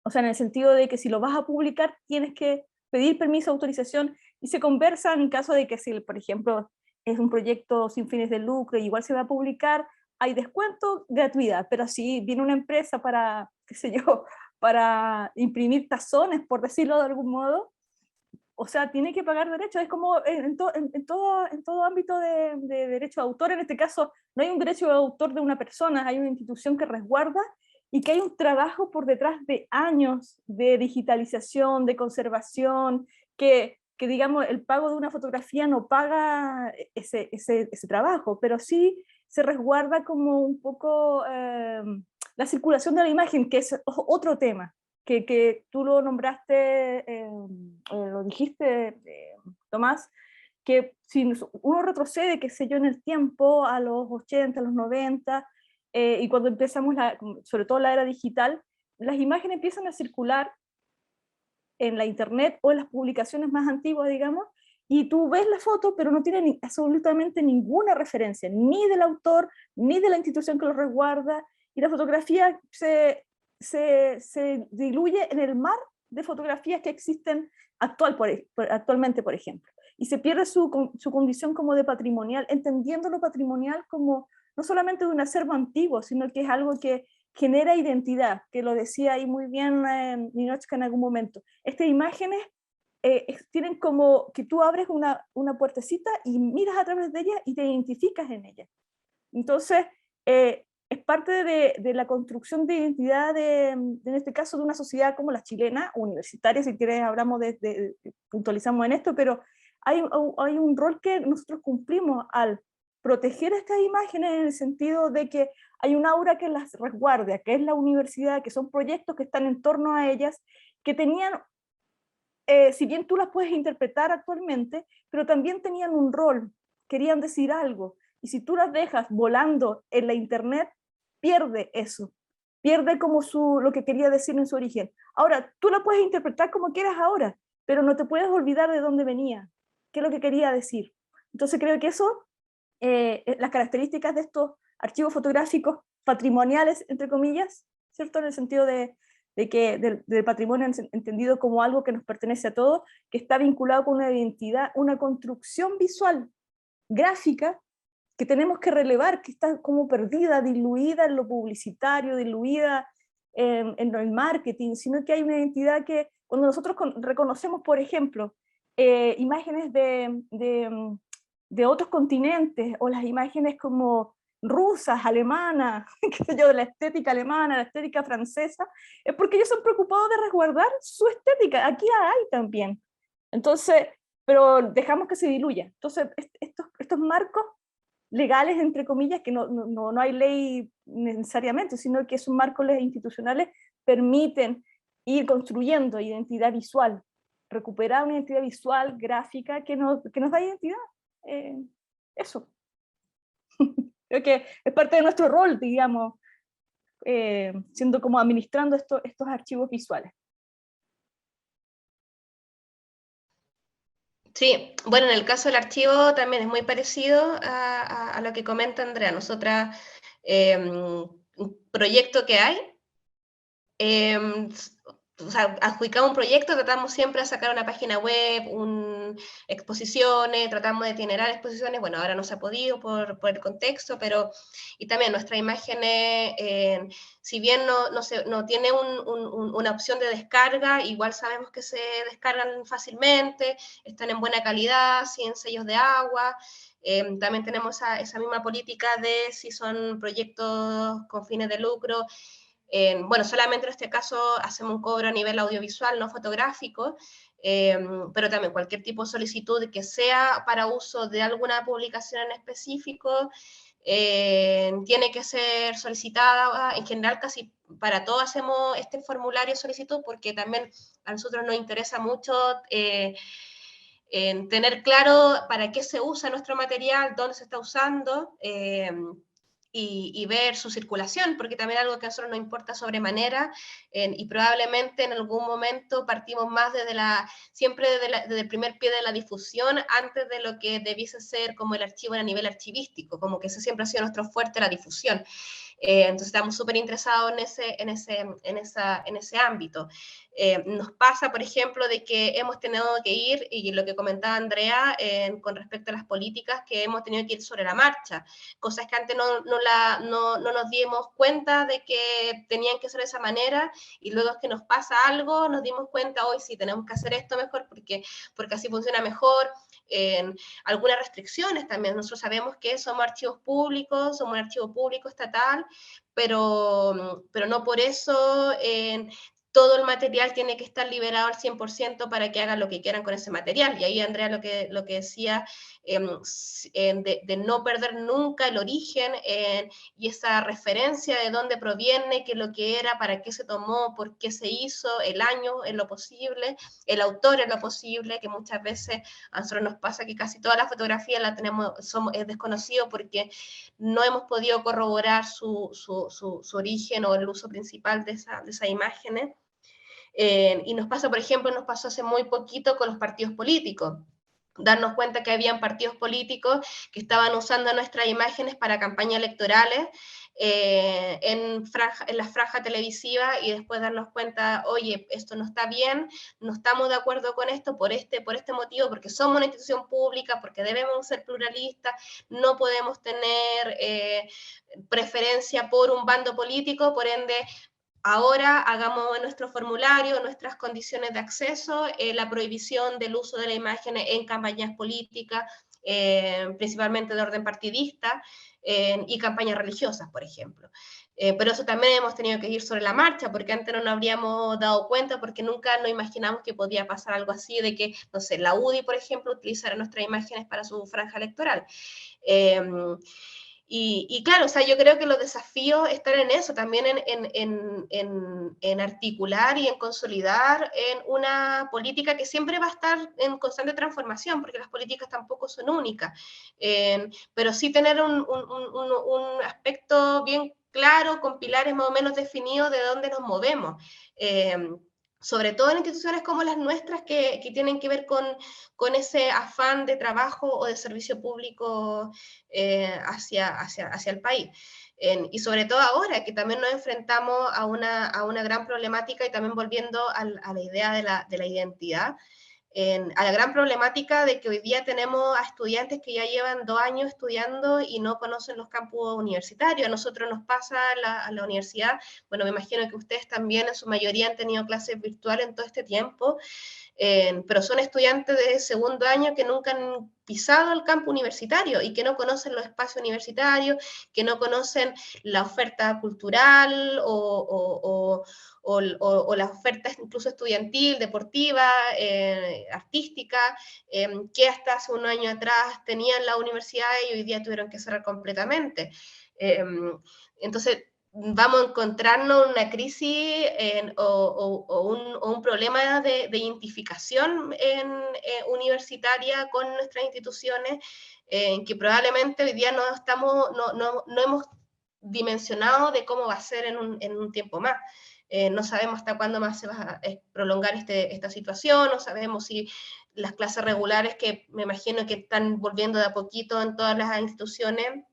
O sea, en el sentido de que si lo vas a publicar, tienes que pedir permiso, autorización, y se conversan en caso de que si, por ejemplo, es un proyecto sin fines de lucro, igual se va a publicar, hay descuento, gratuidad, pero si viene una empresa para, qué sé yo, para imprimir tazones, por decirlo de algún modo, o sea, tiene que pagar derechos. Es como en todo ámbito de derecho de autor. En este caso, no hay un derecho de autor de una persona, hay una institución que resguarda y que hay un trabajo por detrás de años de digitalización, de conservación, que digamos, el pago de una fotografía no paga ese trabajo, pero sí se resguarda como un poco la circulación de la imagen, que es otro tema. Que tú lo nombraste, lo dijiste, Tomás, que si uno retrocede, qué sé yo, en el tiempo, a los 80, a los 90, y cuando empezamos, sobre todo la era digital, las imágenes empiezan a circular en la internet o en las publicaciones más antiguas, digamos, y tú ves la foto, pero no tiene absolutamente ninguna referencia, ni del autor, ni de la institución que lo resguarda, y la fotografía se diluye en el mar de fotografías que existen actualmente, por ejemplo. Y se pierde su condición como de patrimonial, entendiendo lo patrimonial como no solamente de un acervo antiguo, sino que es algo que genera identidad, que lo decía ahí muy bien Niñosca en algún momento. Estas imágenes tienen como que tú abres una puertecita y miras a través de ella y te identificas en ella. Entonces, es parte de la construcción de identidad, en este caso, de una sociedad como la chilena, universitaria, si quieres hablamos puntualizamos en esto, pero hay un rol que nosotros cumplimos al proteger estas imágenes en el sentido de que hay un aura que las resguarda, que es la universidad, que son proyectos que están en torno a ellas, que tenían, si bien tú las puedes interpretar actualmente, pero también tenían un rol, querían decir algo, y si tú las dejas volando en la internet, pierde eso, pierde como lo que quería decir en su origen. Ahora, tú la puedes interpretar como quieras ahora, pero no te puedes olvidar de dónde venía, qué es lo que quería decir. Entonces creo que eso, las características de estos archivos fotográficos patrimoniales, entre comillas, ¿cierto? En el sentido del patrimonio entendido como algo que nos pertenece a todos, que está vinculado con una identidad, una construcción visual, gráfica, que tenemos que relevar, que está como perdida, diluida en lo publicitario, diluida en el marketing, sino que hay una identidad que cuando nosotros reconocemos, por ejemplo, imágenes de otros continentes, o las imágenes como rusas, alemanas, qué sé yo, de la estética alemana, la estética francesa, es porque ellos son preocupados de resguardar su estética. Aquí hay también. Entonces, pero dejamos que se diluya. Entonces, estos marcos legales, entre comillas, que no hay ley necesariamente, sino que son marcos institucionales, permiten ir construyendo identidad visual, recuperar una identidad visual, gráfica, que nos da identidad. Eso. Creo que es parte de nuestro rol, digamos, siendo como administrando estos archivos visuales. Sí, bueno, en el caso del archivo también es muy parecido a lo que comenta Andrea. Nosotras, un proyecto que hay, o sea, adjudicado un proyecto, tratamos siempre de sacar una página web, exposiciones, tratamos de generar exposiciones, bueno, ahora no se ha podido por el contexto, pero, y también nuestras imágenes, si bien no tiene una opción de descarga, igual sabemos que se descargan fácilmente, están en buena calidad, sin sellos de agua. También tenemos esa misma política de si son proyectos con fines de lucro. Bueno, solamente en este caso hacemos un cobro a nivel audiovisual, no fotográfico, pero también cualquier tipo de solicitud que sea para uso de alguna publicación en específico, tiene que ser solicitada. En general, casi para todo hacemos este formulario de solicitud, porque también a nosotros nos interesa mucho tener claro para qué se usa nuestro material, dónde se está usando, y ver su circulación, porque también algo que a nosotros nos importa sobremanera, y probablemente en algún momento partimos más siempre desde el primer pie de la difusión, antes de lo que debiese ser como el archivo a nivel archivístico, como que ese siempre ha sido nuestro fuerte, la difusión. Entonces estamos súper interesados en ese ámbito. Nos pasa, por ejemplo, de que hemos tenido que ir, y lo que comentaba Andrea, con respecto a las políticas, que hemos tenido que ir sobre la marcha, cosas que antes no nos dimos cuenta de que tenían que ser de esa manera, y luego es que nos pasa algo, nos dimos cuenta, hoy sí tenemos que hacer esto mejor, porque así funciona mejor. Algunas restricciones también, nosotros sabemos que somos archivos públicos, somos un archivo público estatal, pero no por eso todo el material tiene que estar liberado al 100% para que hagan lo que quieran con ese material. Y ahí Andrea lo que decía, de no perder nunca el origen, y esa referencia de dónde proviene, qué es lo que era, para qué se tomó, por qué se hizo, el año en lo posible, el autor en lo posible, que muchas veces a nosotros nos pasa que casi toda la fotografía la tenemos, es desconocido porque no hemos podido corroborar su origen o el uso principal de esas imágenes. Y nos pasa, por ejemplo, nos pasó hace muy poquito con los partidos políticos, darnos cuenta que habían partidos políticos que estaban usando nuestras imágenes para campañas electorales, en las franjas televisivas, y después darnos cuenta, oye, esto no está bien, no estamos de acuerdo con esto por este motivo, porque somos una institución pública, porque debemos ser pluralistas, no podemos tener preferencia por un bando político, por ende, ahora hagamos en nuestro formulario, nuestras condiciones de acceso, la prohibición del uso de la imagen en campañas políticas, principalmente de orden partidista, y campañas religiosas, por ejemplo. Pero eso también hemos tenido que ir sobre la marcha, porque antes no nos habríamos dado cuenta, porque nunca nos imaginamos que podía pasar algo así, de que, no sé, la UDI, por ejemplo, utilizara nuestras imágenes para su franja electoral. Y claro, o sea, yo creo que los desafíos están en eso, también en articular y en consolidar en una política que siempre va a estar en constante transformación, porque las políticas tampoco son únicas, pero sí tener un aspecto bien claro, con pilares más o menos definidos de dónde nos movemos. Sobre todo en instituciones como las nuestras, que tienen que ver con ese afán de trabajo o de servicio público hacia el país. Y sobre todo ahora, que también nos enfrentamos a una gran problemática, y también volviendo a la idea de la identidad, a la gran problemática de que hoy día tenemos a estudiantes que ya llevan 2 años estudiando y no conocen los campus universitarios. A nosotros nos pasa a la universidad, bueno, me imagino que ustedes también en su mayoría han tenido clases virtuales en todo este tiempo, pero son estudiantes de segundo año que nunca han pisado el campo universitario y que no conocen los espacios universitarios, que no conocen la oferta cultural o la oferta incluso estudiantil, deportiva, artística, que hasta hace un año atrás tenían la universidad y hoy día tuvieron que cerrar completamente. Entonces, vamos a encontrarnos una crisis o un problema de identificación universitaria con nuestras instituciones, que probablemente hoy día no hemos dimensionado de cómo va a ser en un tiempo más. No sabemos hasta cuándo más se va a prolongar esta situación, no sabemos si las clases regulares, que me imagino que están volviendo de a poquito en todas las instituciones,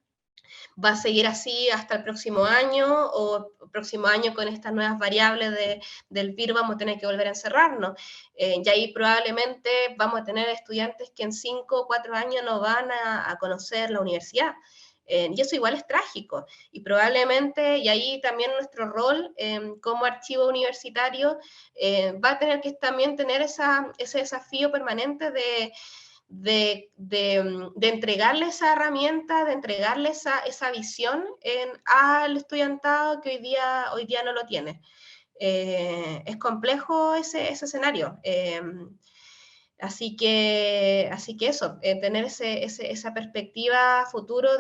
¿Va a seguir así hasta el próximo año, o el próximo año con estas nuevas variables del virus vamos a tener que volver a encerrarnos? Y ahí probablemente vamos a tener estudiantes que en 5 o 4 años no van a conocer la universidad. Y eso igual es trágico, y probablemente, y ahí también nuestro rol como archivo universitario va a tener que también tener ese desafío permanente de entregarle esa herramienta, de entregarle esa visión al estudiantado que hoy día no lo tiene. Es complejo ese escenario. Así que eso, tener esa perspectiva futuro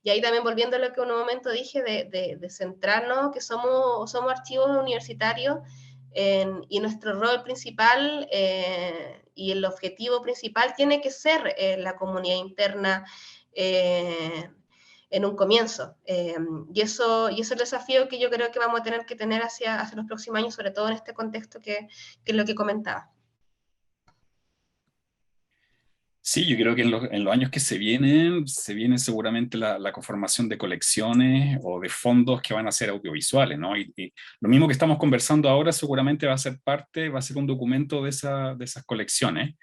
y ahí también volviendo a lo que en un momento dije, de centrarnos, que somos archivos universitarios, y nuestro rol principal y el objetivo principal tiene que ser la comunidad interna en un comienzo. Y eso es el desafío que yo creo que vamos a tener que tener hacia los próximos años, sobre todo en este contexto que es lo que comentaba. Sí, yo creo que en los años que se viene seguramente la conformación de colecciones o de fondos que van a ser audiovisuales, ¿no? Y lo mismo que estamos conversando ahora seguramente va a ser un documento de esas colecciones,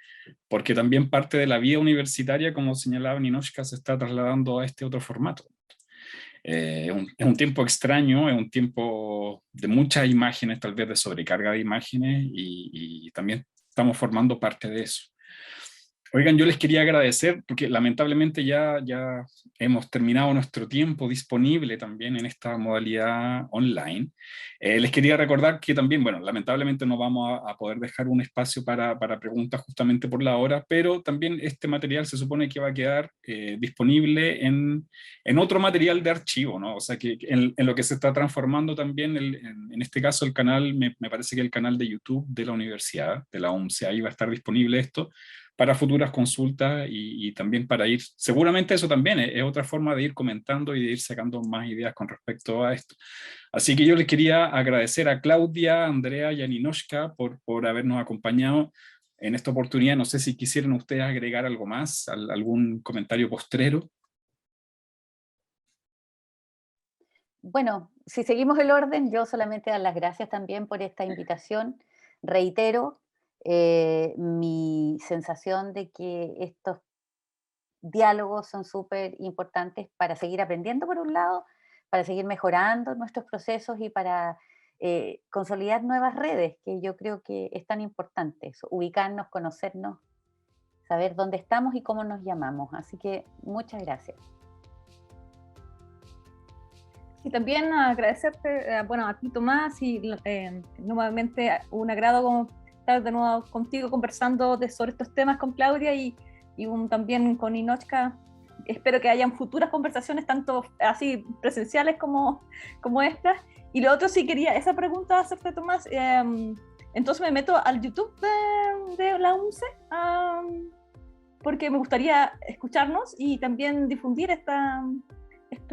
porque también parte de la vida universitaria, como señalaba Ninochka, se está trasladando a este otro formato. Es un tiempo extraño, es un tiempo de muchas imágenes, tal vez de sobrecarga de imágenes, y también estamos formando parte de eso. Oigan, yo les quería agradecer porque lamentablemente ya hemos terminado nuestro tiempo disponible también en esta modalidad online. Les quería recordar que también, bueno, lamentablemente no vamos a poder dejar un espacio para preguntas justamente por la hora, pero también este material se supone que va a quedar disponible en otro material de archivo, ¿no? O sea que en lo que se está transformando también, en este caso el canal, me parece que el canal de YouTube de la universidad, de la UNCE, ahí va a estar disponible esto para futuras consultas y también para ir, seguramente eso también es otra forma de ir comentando y de ir sacando más ideas con respecto a esto. Así que yo les quería agradecer a Claudia, Andrea y a Ninochka por habernos acompañado en esta oportunidad. No sé si quisieran ustedes agregar algo más, algún comentario postrero. Bueno, si seguimos el orden, yo solamente dar las gracias también por esta invitación. Reitero mi sensación de que estos diálogos son súper importantes para seguir aprendiendo por un lado, para seguir mejorando nuestros procesos y para consolidar nuevas redes, que yo creo que es tan importante, eso, ubicarnos, conocernos, saber dónde estamos y cómo nos llamamos. Así que muchas gracias. Y también agradecerte, bueno, a ti, Tomás, y nuevamente un agrado como estar de nuevo contigo conversando sobre estos temas con Claudia y también con Ninochka. Espero que hayan futuras conversaciones, tanto así presenciales como estas. Y lo otro, sí quería esa pregunta hacerte, Tomás. Entonces me meto al YouTube de la UNCE, porque me gustaría escucharnos y también difundir esta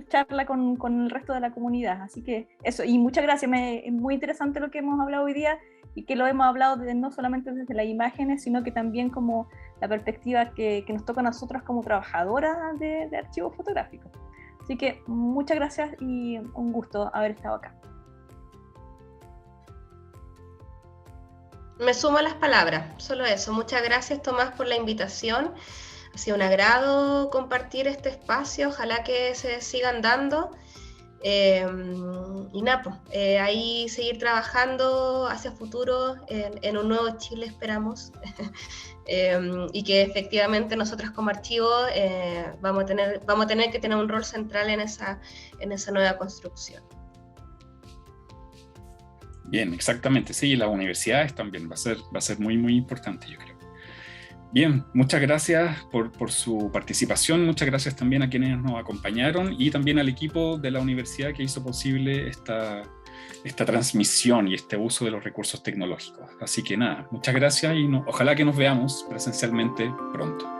charla con el resto de la comunidad. Así que eso, y muchas gracias. Es muy interesante lo que hemos hablado hoy día, y que lo hemos hablado no solamente desde las imágenes, sino que también como la perspectiva que nos toca a nosotras como trabajadoras de archivos fotográficos. Así que muchas gracias y un gusto haber estado acá. Me sumo a las palabras, solo eso. Muchas gracias, Tomás, por la invitación. Ha sido un agrado compartir este espacio, ojalá que se sigan dando. Y nada, pues, ahí seguir trabajando hacia futuro en un nuevo Chile, esperamos. Y que efectivamente nosotros como archivo vamos a tener que tener un rol central en esa nueva construcción. Bien, exactamente, sí, las universidades también va a ser muy, muy importante, yo creo. Bien, muchas gracias por su participación, muchas gracias también a quienes nos acompañaron y también al equipo de la universidad que hizo posible esta transmisión y este uso de los recursos tecnológicos. Así que nada, muchas gracias y ojalá que nos veamos presencialmente pronto.